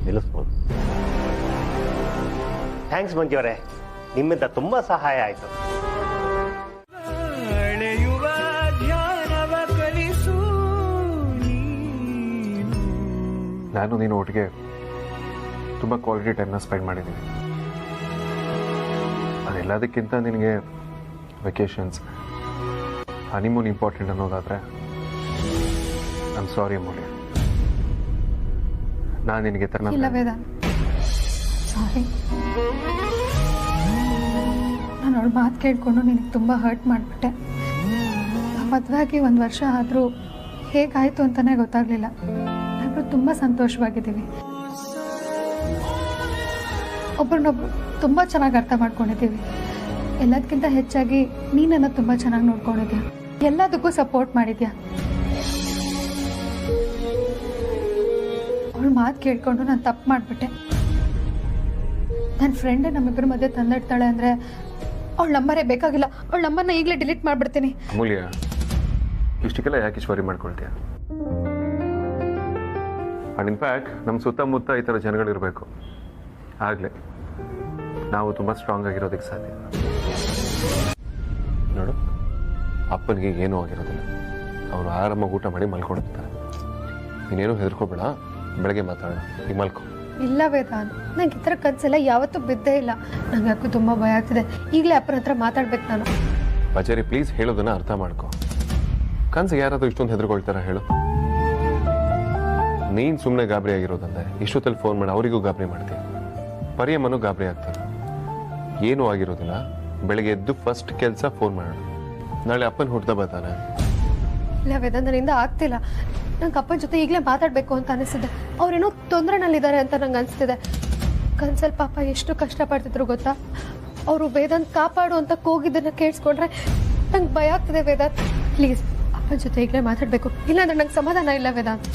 ನಿಲ್ಲಿಸ್ಬೋದು. ಥ್ಯಾಂಕ್ಸ್ ಮಂಜುವರೇ, ನಿಮ್ಮಿಂದ ತುಂಬ ಸಹಾಯ ಆಯಿತು. ನಾನು ನೀನು ಒಟ್ಟಿಗೆ ತುಂಬ ಕ್ವಾಲಿಟಿ ಟೈಮ್ನ ಸ್ಪೆಂಡ್ ಮಾಡಿದ್ದೀನಿ. ಅದೆಲ್ಲದಕ್ಕಿಂತ ನಿನಗೆ ವೆಕೇಷನ್ಸ್, ಹನಿಮೂನ್ ಇಂಪಾರ್ಟೆಂಟ್ ಅನ್ನೋದಾದರೆ ಐ ಆಮ್ ಸಾರಿ ಅಮೂಲ್ಯ. ನಾನು ನಿನಗೆ ಇಲ್ಲ ವೇದಾಂತ್, ಸಾರಿ. ನಾನು ಅವಳ ಮಾತು ಕೇಳಿಕೊಂಡು ನಿನಗೆ ತುಂಬ ಹರ್ಟ್ ಮಾಡಿಬಿಟ್ಟೆ. ಮದುವೆ ಆಗಿ 1 ವರ್ಷ ಆದರೂ ಹೇಗಾಯಿತು ಅಂತಲೇ ಗೊತ್ತಾಗಲಿಲ್ಲ. ನಾವಿಬ್ಬರು ತುಂಬ ಸಂತೋಷವಾಗಿದ್ದೀವಿ. ಒಬ್ರನ್ನೊಬ್ರು ತುಂಬ ಚೆನ್ನಾಗಿ ಅರ್ಥ ಮಾಡ್ಕೊಂಡಿದ್ದೀವಿ. ಎಲ್ಲದಕ್ಕಿಂತ ಹೆಚ್ಚಾಗಿ ನೀನನ್ನು ತುಂಬ ಚೆನ್ನಾಗಿ ನೋಡ್ಕೊಂಡಿದ್ಯಾ, ಎಲ್ಲದಕ್ಕೂ ಸಪೋರ್ಟ್ ಮಾಡಿದ್ಯಾ. ಅವಳ ಮಾತು ಕೇಳಿಕೊಂಡು ನಾನು ತಪ್ಪು ಮಾಡಿಬಿಟ್ಟೆ. ನನ್ನ ಫ್ರೆಂಡೇ ನಮ್ಮಿಬ್ಬರ ಮಧ್ಯೆ ತಂದಿಡ್ತಾಳೆ ಅಂದರೆ ಅವಳ ನಂಬರೇ ಬೇಕಾಗಿಲ್ಲ. ಅವಳ ನಂಬರ್ನ ಈಗಲೇ ಡಿಲೀಟ್ ಮಾಡಿಬಿಡ್ತೀನಿ. ಅಮೂಲ್ಯ, ಇಷ್ಟಕ್ಕೆಲ್ಲ ಯಾಕೆ ವರಿ ಮಾಡ್ಕೊಳ್ತೀಯ? ಆ್ಯಂಡ್ ಇನ್ಫ್ಯಾಕ್ಟ್ ನಮ್ಮ ಸುತ್ತಮುತ್ತ ಈ ಥರ ಜನಗಳಿರಬೇಕು. ಆಗಲೇ ನಾವು ತುಂಬ ಸ್ಟ್ರಾಂಗ್ ಆಗಿರೋದಕ್ಕೆ ಸಾಧ್ಯ. ನೋಡು, ಅಪ್ಪನಿಗೆ ಏನೂ ಆಗಿರೋದಿಲ್ಲ. ಅವರು ಆರಾಮಾಗಿ ಊಟ ಮಾಡಿ ಮಲ್ಕೊಂಡಿರ್ತಾರೆ. ನೀನೇನು ಹೆದರ್ಕೋಬೇಡ, ಬೆಳಗ್ಗೆ ಮಾತಾಡೋಣ. ಈಗ ಮಲ್ಕೊ. ಇಲ್ಲ ವೇದಾಂತ್, ನಂಗೆ ಈ ಥರ ಕನಸೆಲ್ಲ ಯಾವತ್ತೂ ಬಿದ್ದೇ ಇಲ್ಲ. ನಂಗೆ ಯಾಕೂ ತುಂಬ ಭಯ ಆಗ್ತಿದೆ. ಈಗಲೇ ಅಪ್ಪನ ಹತ್ರ ಮಾತಾಡ್ಬೇಕು ನಾನು. ಬಜಾರಿ, ಪ್ಲೀಸ್ ಹೇಳೋದನ್ನ ಅರ್ಥ ಮಾಡ್ಕೊ. ಕನ್ಸಿಗೆ ಯಾರಾದರೂ ಇಷ್ಟೊಂದು ಹೆದರ್ಕೊಳ್ತಾರ ಹೇಳು? ನೀನು ಸುಮ್ಮನೆ ಗಾಬರಿ ಆಗಿರೋದಂದೆ ಇಷ್ಟೊತ್ತಲ್ಲಿ ಫೋನ್ ಮಾಡಿ ಅವರಿಗೂ ಗಾಬರಿ ಮಾಡ್ತೀಯ. ಪರಿಯಮ್ಮನೂ ಗಾಬರಿ ಆಗ್ತಾರೆ. ಏನೂ ಆಗಿರೋದಿಲ್ಲ. ಬೆಳಗ್ಗೆ ಎದ್ದು ಫಸ್ಟ್ ಕೆಲಸ ಫೋನ್ ಮಾಡೋಣ. ನಾಳೆ ಅಪ್ಪನ ಹುಡ್ದ ಬರ್ತಾನೆ. ಇಲ್ಲ ವೇದಾಂತ್, ನನ್ನಿಂದ ಆಗ್ತಿಲ್ಲ. ನಂಗೆ ಅಪ್ಪನ ಜೊತೆ ಈಗಲೇ ಮಾತಾಡಬೇಕು ಅಂತ ಅನಿಸ್ತಿದೆ. ಅವ್ರೇನೋ ತೊಂದರೆನಲ್ಲಿದ್ದಾರೆ ಅಂತ ನಂಗೆ ಅನಿಸ್ತಿದೆ. ಕನ್ಸಲ್ ಪಾಪ ಎಷ್ಟು ಕಷ್ಟಪಡ್ತಿದ್ರು ಗೊತ್ತಾ? ಅವರು ವೇದಾಂತ್ ಕಾಪಾಡು ಅಂತ ಕೂಗಿದ್ದನ್ನು ಕೇಳಿಸ್ಕೊಂಡ್ರೆ ನಂಗೆ ಭಯ ಆಗ್ತಿದೆ. ವೇದಾಂತ್ ಪ್ಲೀಸ್ ಅಪ್ಪನ ಜೊತೆ ಈಗಲೇ ಮಾತಾಡಬೇಕು, ಇಲ್ಲಾಂದ್ರೆ ನಂಗೆ ಸಮಾಧಾನ ಇಲ್ಲ. ವೇದಾಂತ್,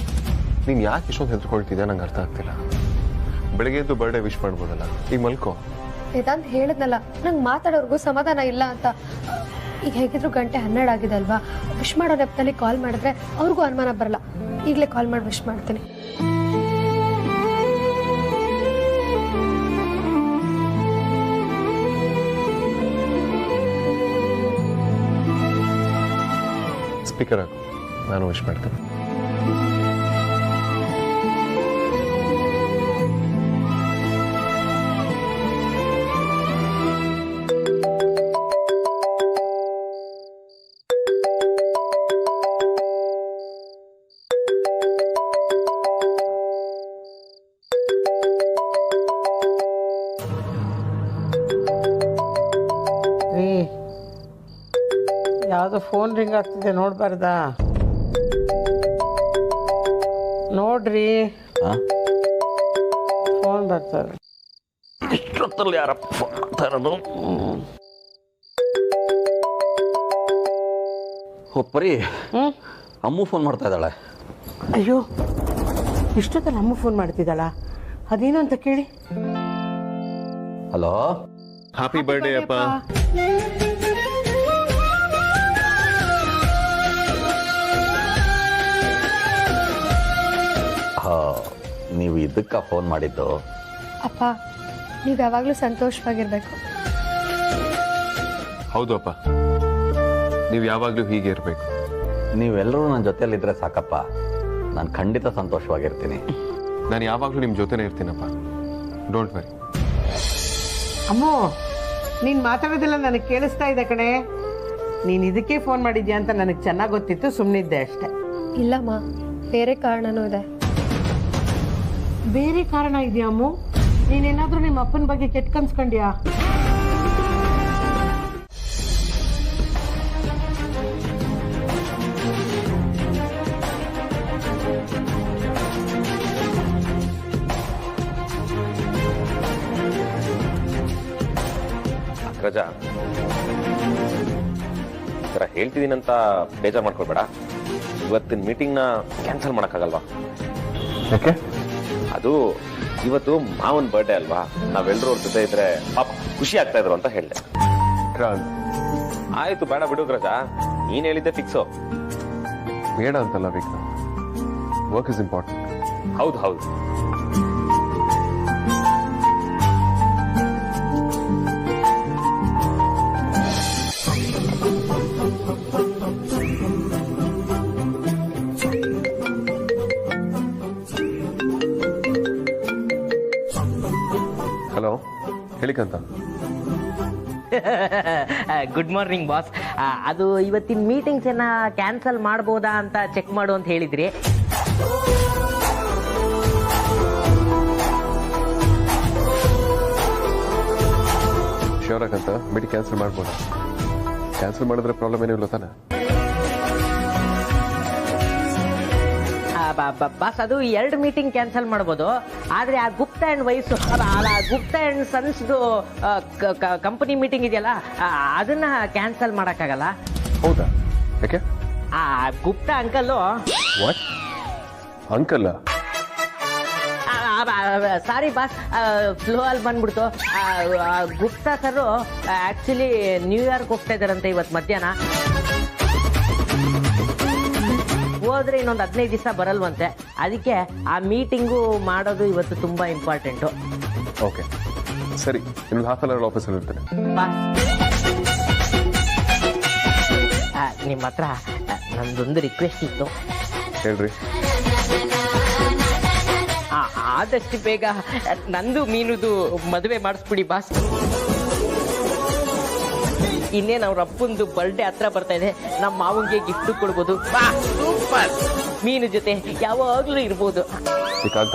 ನೀನು ಯಾಕೆ ಇಷ್ಟೊಂದು ಹೆದರ್ಕೊಳ್ತಿದ್ಯಾ ನಂಗೆ ಅರ್ಥ ಆಗ್ತಿಲ್ಲ. ಬೆಳಗ್ಗೆ ಎದ್ದು ಬರ್ಡೇ ವಿಶ್ ಮಾಡ್ಬೋದಲ್ಲ, ಈಗ ಮಲ್ಕೋ. ವೇದಾಂತ್ ಹೇಳಿದ್ನಲ್ಲ, ನಂಗೆ ಮಾತಾಡೋರ್ಗೂ ಸಮಾಧಾನ ಇಲ್ಲ ಅಂತ. ಈಗ ಹೇಗಿದ್ರು ಗಂಟೆ 12 ಆಗಿದೆ ಅಲ್ವಾ? ವಿಶ್ ಮಾಡೋ ನೆಪದಲ್ಲಿ ಕಾಲ್ ಮಾಡಿದ್ರೆ ಅವ್ರಿಗೂ ಅನುಮಾನ ಬರಲ್ಲ. ಈಗಲೇ ಕಾಲ್ ಮಾಡಿ ವಿಶ್ ಮಾಡ್ತೀನಿ. ಸ್ಪೀಕರ್ ಹಾಕು, ನಾನು ವಿಶ್ ಮಾಡ್ತೀನಿ. ಯಾವುದೋ ಫೋನ್ ರಿಂಗ್ ಆಗ್ತಿದೆ, ನೋಡ್ಬಾರ್ದಾ? ನೋಡ್ರಿ, ಫೋನ್ ಬರ್ತಾರೆ. ಇಷ್ಟೊತ್ತಲ್ಲಿ ಯಾರಪ್ಪ ಫೋನ್ ಮಾಡ್ತಾ ಇರೋದು? ಪರಿ, ಅಮ್ಮು ಫೋನ್ ಮಾಡ್ತಾ ಇದ್ದಾಳೆ. ಅಯ್ಯೋ, ಇಷ್ಟೊತ್ತಲ್ಲಿ ಅಮ್ಮ ಫೋನ್ ಮಾಡ್ತಿದ್ದಾಳ? ಅದೇನು ಅಂತ ಕೇಳಿ. ಹಲೋ, ಹ್ಯಾಪಿ ಬರ್ಡೇ ಅಪ್ಪ. ನೀವು ಇದಕ್ಕ ಫೋನ್ ಮಾಡಿದ್ದು? ಅಪ್ಪ, ನೀವು ಯಾವಾಗಲೂ ಸಂತೋಷವಾಗಿರ್ಬೇಕು. ಹೌದು ಅಪ್ಪ, ನೀವು ಯಾವಾಗಲೂ ಹೀಗೆ ಇರಬೇಕು. ನೀವೆಲ್ಲರೂ ನನ್ನ ಜೊತೆಯಲ್ಲಿದ್ದರೆ ಸಾಕಪ್ಪ, ನಾನು ಖಂಡಿತ ಸಂತೋಷವಾಗಿರ್ತೀನಿ. ನಾನು ಯಾವಾಗಲೂ ನಿಮ್ಮ ಜೊತೆನೇ ಇರ್ತೀನಪ್ಪ, ಡೋಂಟ್ ವರಿ. ಅಮ್ಮೋ, ನೀನ್ ಮಾತಾಡೋದಿಲ್ಲ ನನಗೆ ಕೇಳಿಸ್ತಾ ಇದೆ ಕಣೆ. ನೀನ್ ಇದಕ್ಕೆ ಫೋನ್ ಮಾಡಿದ್ಯಾ ಅಂತ ನನಗೆ ಚೆನ್ನಾಗಿ ಗೊತ್ತಿತ್ತು, ಸುಮ್ಮನಿದ್ದೆ ಅಷ್ಟೆ. ಇಲ್ಲಮ್ಮ, ಬೇರೆ ಕಾರಣನೂ ಇದೆ. ಬೇರೆ ಕಾರಣ ಇದೆಯಾ ಅಮ್ಮು? ನೀನೇನಾದ್ರೂ ನಿಮ್ಮ ಅಪ್ಪನ ಬಗ್ಗೆ ಕೆಟ್ಟ ಕನ್ಸ್ಕೊಂಡ್ಯಾ? ರಜಾ ಥರ ಹೇಳ್ತಿದ್ದೀನಂತ ಬೇಜಾರು ಮಾಡ್ಕೊಳ್ಬೇಡ. ಇವತ್ತಿನ ಮೀಟಿಂಗ್ನ ಕ್ಯಾನ್ಸಲ್ ಮಾಡೋಕ್ಕಾಗಲ್ವಾ? ಯಾಕೆ? ಅದು ಇವತ್ತು ಮಾವನ್ ಬರ್ಡೇ ಅಲ್ವಾ, ನಾವೆಲ್ಲರೂ ಅವ್ರ ಜೊತೆ ಇದ್ರೆ ಪಾಪ ಖುಷಿ ಆಗ್ತಾ ಇದ್ರು ಅಂತ ಹೇಳಿದೆ. ಆಯ್ತು, ಬೇಡ ಬಿಡು ರಜಾ, ನೀನ್ ಹೇಳಿದ್ದೆ ಫಿಕ್ಸು. ಬೇಡ ಅಂತಲ್ಲ ವಿಕ್ರಮ್, ವರ್ಕ್ ಇಸ್ ಇಂಪಾರ್ಟೆಂಟ್. ಹೌದು ಹೌದು. ಹಲೋ, ಹೇಳಿಕಂತ. Good morning boss. ಅದು ಇವತ್ತಿನ ಮೀಟಿಂಗ್ಸ್ ಏನ ಕ್ಯಾನ್ಸಲ್ ಮಾಡ್ಬೋದಾ ಅಂತ ಚೆಕ್ ಮಾಡು ಅಂತ ಹೇಳಿದ್ರಿ. ಶ್ಯೂರ್ ಆಗಂತ ಮೀಟಿಂಗ್ ಕ್ಯಾನ್ಸಲ್ ಮಾಡ್ಬೋದಾ? ಕ್ಯಾನ್ಸಲ್ ಮಾಡಿದ್ರೆ ಪ್ರಾಬ್ಲಮ್ ಏನಿಲ್ಲ ತಾನೆ? ಬಾಸ್, ಅದು 2 ಮೀಟಿಂಗ್ ಕ್ಯಾನ್ಸಲ್ ಮಾಡ್ಬೋದು, ಆದ್ರೆ ಆ Gupta and wife Gupta and ಸನ್ಸ್ದು ಕಂಪನಿ ಮೀಟಿಂಗ್ ಇದೆಯಲ್ಲ, ಅದನ್ನ ಕ್ಯಾನ್ಸಲ್ ಮಾಡಕ್ಕಾಗಲ್ಲ. ಹೌದಾ? ಯಾಕೆ? ಆ Gupta uncle uncle sorry boss, flow ಅಲ್ಲಿ ಬಂದ್ಬಿಡ್ತು. ಗುಪ್ತಾ ಸರ್ ಆಕ್ಚುಲಿ ನ್ಯೂಯಾರ್ಕ್ ಹೋಗ್ತಾ ಇದಾರಂತೆ ಇವತ್ತು ಮಧ್ಯಾಹ್ನ. ಹೋದ್ರೆ ಇನ್ನೊಂದು 15 ದಿವಸ ಬರಲ್ವಂತೆ. ಅದಕ್ಕೆ ಆ ಮೀಟಿಂಗು ಮಾಡೋದು ಇವತ್ತು ತುಂಬಾ ಇಂಪಾರ್ಟೆಂಟು. ಓಕೆ ಸರಿ, ಇನ್ನೊಂದು ಹಾಫ್ ಅನ್ ಅವರ್ ಆಫೀಸಲ್ಲಿ ಇರ್ತೇನೆ. ನಿಮ್ಮ ಹತ್ರ ನಂದೊಂದು ರಿಕ್ವೆಸ್ಟ್ ಇತ್ತು. ಹೇಳ್ರಿ. ಆದಷ್ಟು ಬೇಗ ನಂದು ಮೀನುದು ಮದುವೆ ಮಾಡಿಸ್ಬಿಡಿ ಬಾಸ್. ಇನ್ನೇನು ಅವ್ರ ಅಪ್ಪಂದು ಬರ್ಡೇ ಹತ್ರ ಬರ್ತಾ ಇದೆ, ನಮ್ಮ ಮಾವಂಗೆ ಗಿಫ್ಟ್ ಕೊಡ್ಬೋದು. ಸೂಪರ್, ಮೀನು ಜೊತೆ ಯಾವಾಗ್ಲೂ ಇರ್ಬೋದು. ಶ್ರೀಕಾಂತ,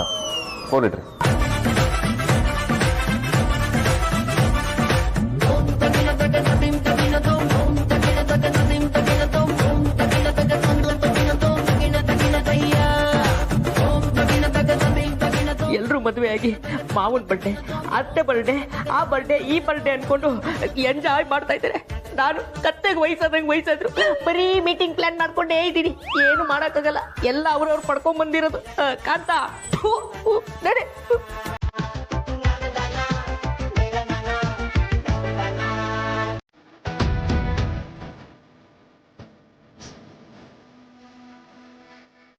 ಫೋನ್ ಇಡ್ರಿ. ಎಲ್ರೂ ಮದುವೆ ಆಗಿ ಮಾವನ್ ಬರ್ಡೇ, ಅತ್ತೆ ಬರ್ಡೇ, ಆ ಬರ್ಡೇ, ಈ ಬರ್ಡೇ ಅನ್ಕೊಂಡು ಎಂಜಾಯ್ ಮಾಡ್ತಾ ಇದ್ದಾರೆ. ನಾನು ಕತ್ತೆಗೆ ವಯಸ್ಸಾದ್ರು ಬರೀ ಮೀಟಿಂಗ್ ಪ್ಲಾನ್ ಮಾಡ್ಕೊಂಡೇ ಇದ್ದೀನಿ. ಏನು ಮಾಡಕ್ಕಾಗಲ್ಲ, ಎಲ್ಲ ಅವ್ರವ್ರು ಪಡ್ಕೊಂಡ್ ಬಂದಿರೋದು. ಕಾಂತ ನಡೆ.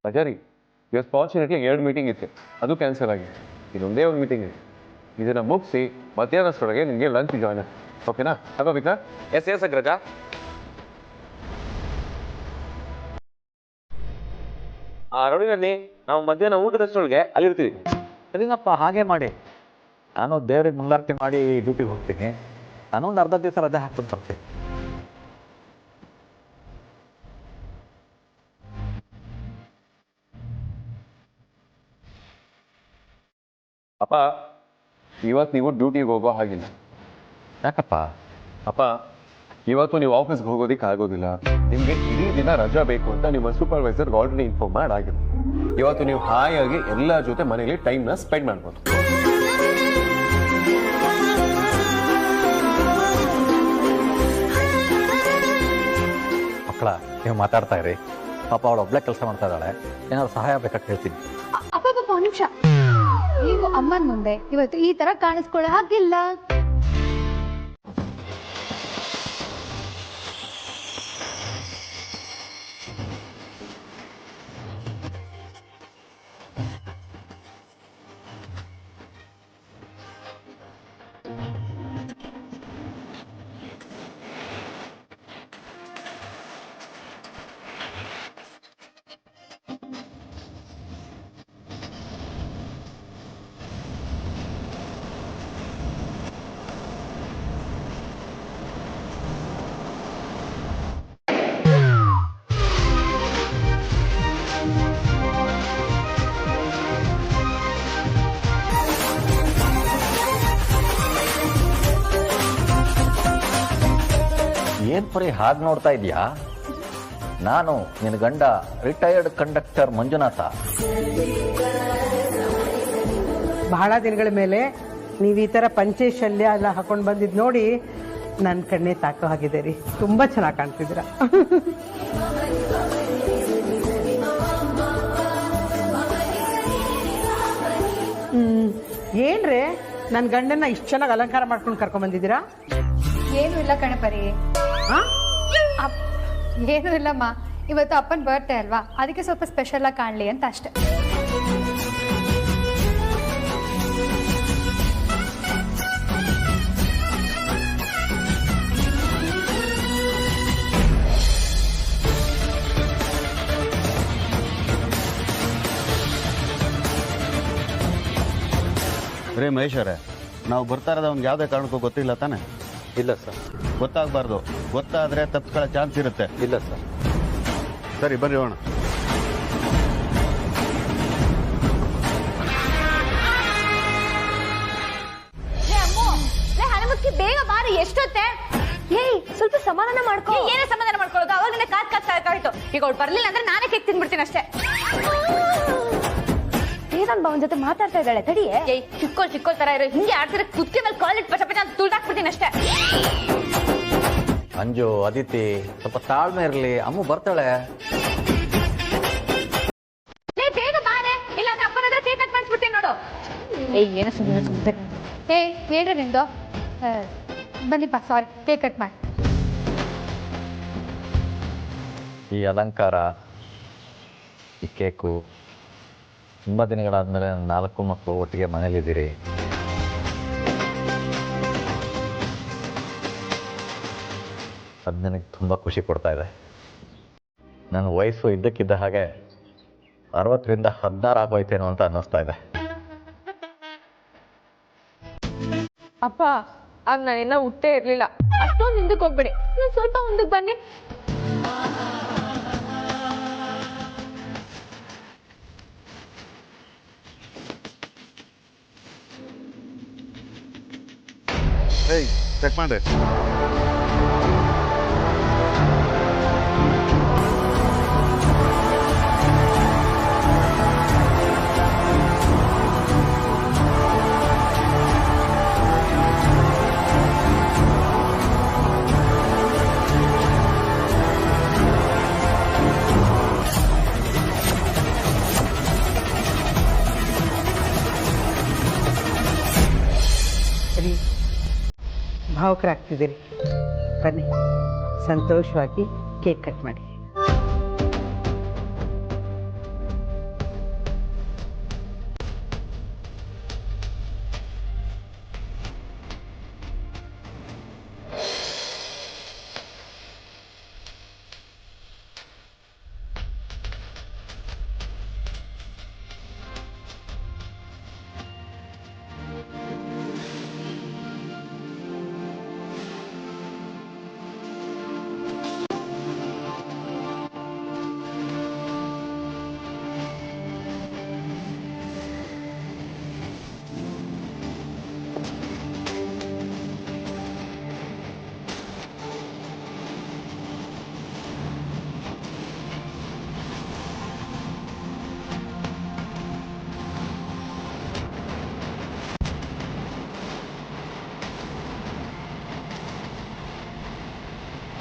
ರಜಾರಿ, ಇವತ್ತು ಫಾರ್ಚುನೇಟ್ಲಿ 2 ಮೀಟಿಂಗ್ ಇತ್ತು, ಅದು ಕ್ಯಾನ್ಸಲ್ ಆಗಿದೆ. ಇದೊಂದೇ ಒಂದು ಮೀಟಿಂಗ್ ಇದೆ. ಇದನ್ನ ಮುಗಿಸಿ ಮಧ್ಯಾಹ್ನಷ್ಟೊಳಗೆ ನಿಮಗೆ ಲಂಚ್ ಜಾಯ್ನ್. ಓಕೆನಾ? ತಗೋಬೇಕಾ? ಎಸ್ ಅಗ್ರಜ. ರೌಡಿನಲ್ಲಿ ನಾವು ಮಧ್ಯಾಹ್ನ ಊಟದಷ್ಟೊಳಗೆ ಅಲ್ಲಿರ್ತೀವಿ. ಸರಿನಪ್ಪ, ಹಾಗೆ ಮಾಡಿ. ನಾನು ದೇವ್ರಿಗೆ ಮುಂದಾರ್ತಿ ಮಾಡಿ ಡ್ಯೂಟಿಗೆ ಹೋಗ್ತೀನಿ. ನಾನು ಒಂದು ಅರ್ಧ ದಿವಸ ರಜೆ ಹಾಕ್ಕೊಂಡು ಬರ್ತೀನಿ. ಅಪ್ಪ, ಇವತ್ತು ನೀವು ಡ್ಯೂಟಿಗೆ ಹೋಗೋ ಹಾಗಿಲ್ಲ. ಯಾಕಪ್ಪ? ಅಪ್ಪ, ಇವತ್ತು ನೀವು ಆಫೀಸ್ಗೆ ಹೋಗೋದಿಕ್ಕೆ ಆಗೋದಿಲ್ಲ. ನಿಮಗೆ ಇಡೀ ದಿನ ರಜಾ ಬೇಕು ಅಂತ ನಿಮ್ಮ ಸೂಪರ್ವೈಸರ್ಗೆ ಆಲ್ರೆಡಿ ಇನ್ಫಾರ್ಮ್ ಮಾಡಾಗಿದೆ. ಇವತ್ತು ನೀವು ಹಾಯಾಗಿ ಎಲ್ಲ ಜೊತೆ ಮನೇಲಿ ಟೈಮ್ನ ಸ್ಪೆಂಡ್ ಮಾಡ್ಬೋದು. ಮಕ್ಕಳ, ನೀವು ಮಾತಾಡ್ತಾ ಇರಿ. ಪಾಪ ಅವಳು ಒಬ್ಳೆ ಕೆಲಸ ಮಾಡ್ತಾ ಇದ್ದಾಳೆ. ಏನಾದ್ರು ಸಹಾಯ ಬೇಕಾಗಿ ಹೇಳ್ತೀನಿ. ಅಪ್ಪ ಒಂದು ನಿಮಿಷ. ನೀವು ಅಮ್ಮನ ಮುಂದೆ ಇವತ್ತು ಈ ತರ ಕಾಣಿಸ್ಕೊಳ್ಳೋ ಹಾಗಿಲ್ಲ. ಏನು ಪರಿ ಹಾಗೆ ನೋಡ್ತಾ ಇದೆಯಾ? ನಾನು ನಿನ್ನ ಗಂಡ ರಿಟೈರ್ಡ್ ಕಂಡಕ್ಟರ್ ಮಂಜುನಾಥ. ಬಹಳ ದಿನಗಳ ಮೇಲೆ ನೀವು ಈ ಥರ ಪಂಚೆ ಶಲ್ಯ ಎಲ್ಲ ಹಾಕೊಂಡು ಬಂದಿದ್ದು ನೋಡಿ ನನ್ನ ಕಣ್ಣೇ ತಾಕೋ ಆಗಿದೆ ರೀ. ತುಂಬ ಚೆನ್ನಾಗಿ ಕಾಣ್ತಿದ್ದೀರ. ಏನ್ರೇ ನನ್ನ ಗಂಡನ್ನ ಇಷ್ಟು ಚೆನ್ನಾಗಿ ಅಲಂಕಾರ ಮಾಡ್ಕೊಂಡು ಕರ್ಕೊಂಡ್ ಬಂದಿದ್ದೀರಾ? ಏನು ಇಲ್ಲ ಕಣಪರಿ. ಏನು ಇಲ್ಲಮ್ಮ, ಇವತ್ತು ಅಪ್ಪನ ಬರ್ತ್ಡೇ ಅಲ್ವಾ, ಅದಕ್ಕೆ ಸ್ವಲ್ಪ ಸ್ಪೆಷಲ್ ಆಗಿ ಕಾಣಲಿ ಅಂತ ಅಷ್ಟೇ. ರೇ ಮಹೇಶ್ ಅವರೇ, ನಾವು ಬರ್ತಾ ಇರೋದು ಅವ್ನಿಗೆ ಯಾವುದೇ ಕಾರಣಕ್ಕೂ ಗೊತ್ತಿಲ್ಲ ತಾನೆ? ಇಲ್ಲ ಸರ್. ಗೊತ್ತಾಗಬಾರ್ದು. ಗೊತ್ತಾದರೆ ತಪ್ಪಿಸ್ಕೊಳ್ಳೋ ಚಾನ್ಸ್ ಇರುತ್ತೆ. ಇಲ್ಲ ಸರ್. ಸರಿ ಬರ್ರಿ ಹೋಣ. ಹನುಮಕ್ಕಿ ಬೇಗ ಬಾರಿ, ಎಷ್ಟೊತ್ತೆ? ಏಯ್ ಸ್ವಲ್ಪ ಸಮಾಧಾನ ಮಾಡ್ಕೊ. ಏನೇ ಸಮಾಧಾನ ಮಾಡ್ಕೊಳ್ಳೋದು? ಅವಾಗ ನನ್ನ ಕಾಯ್ತು. ಈಗ ಅವ್ಳು ಬರ್ಲಿಲ್ಲ ಅಂದ್ರೆ ನಾನೇ ಕೇಕ್ ತಿನ್ಬಿಡ್ತೀನಿ ಅಷ್ಟೇ. ವೇದಾಂತ್ ಭಾವನ್ ಜೊತೆ ಮಾತಾಡ್ತಾ ಇದ್ದಾಳೆ, ತಡಿಯೇ. ಚಿಕ್ಕೋಳ್ ತರ ಇರೋ ಹಿಂಗೆ ಆಡ್ತಿದ್ರೆ ಕುತ್ತಿ ಮೇಲೆ ಕಾಲಿಟ್ಟು ಪಚ ಅಂತ ತುಳ್ದಾಕ್ಬಿಡ್ತೀನಿ ಅಷ್ಟೇ. ಅಂಜು, ಅದಿತಿ, ಸ್ವಲ್ಪ ತಾಳ್ಮೆ ಇರಲಿ, ಅಮ್ಮ ಬರ್ತಾಳೆ. ಬೇಗ ಬಾರೆ, ಇಲ್ಲ ಅಂದ್ರೆ ಅಪ್ಪನ ಹತ್ರ ಕೇಕ್ ಕಟ್ ಮಾಡಿಸ್ಬಿಡ್ತೀನಿ ನೋಡು. ಏನೋ ಸುಮ್ಮನೆ ಹೇಳ್ರಿ ನಿಂದು. ಬನ್ನಿಪ್ಪ, ಸಾರಿ, ಕೇಕ್ ಕಟ್ ಮಾಡಿ. ಈ ಅಲಂಕಾರ, ಈ ಕೇಕು, ತುಂಬ ದಿನಗಳಾದ್ಮೇಲೆ 4 ಮಕ್ಕಳು ಒಟ್ಟಿಗೆ ಮನೇಲಿದ್ದೀರಿ. ಅದು ನನಗೆ ತುಂಬ ಖುಷಿ ಕೊಡ್ತಾ ಇದೆ. ನನ್ನ ವಯಸ್ಸು ಇದ್ದಕ್ಕಿದ್ದ ಹಾಗೆ 60ರಿಂದ 16 ಆಗೋಯ್ತೇನೋ ಅಂತ ಅನ್ನಿಸ್ತಾ ಇದೆ. ಅಪ್ಪ, ಆಗ ನಾನಿನ್ನ ಹುಟ್ಟೇ ಇರ್ಲಿಲ್ಲ. ಅಷ್ಟೊಂದು ಹಿಂದಕ್ಕೆ ಹೋಗ್ಬೇಡಿ, ನೀವು ಸ್ವಲ್ಪ ಮುಂದಕ್ಕೆ ಬನ್ನಿ. ಏಯ್, ಚೆಕ್ ಮಾಡಿ. ಭಾವುಕರಾಗ್ತಿದ್ದೀರಿ. ಬನ್ನಿ, ಸಂತೋಷವಾಗಿ ಕೇಕ್ ಕಟ್ ಮಾಡಿ.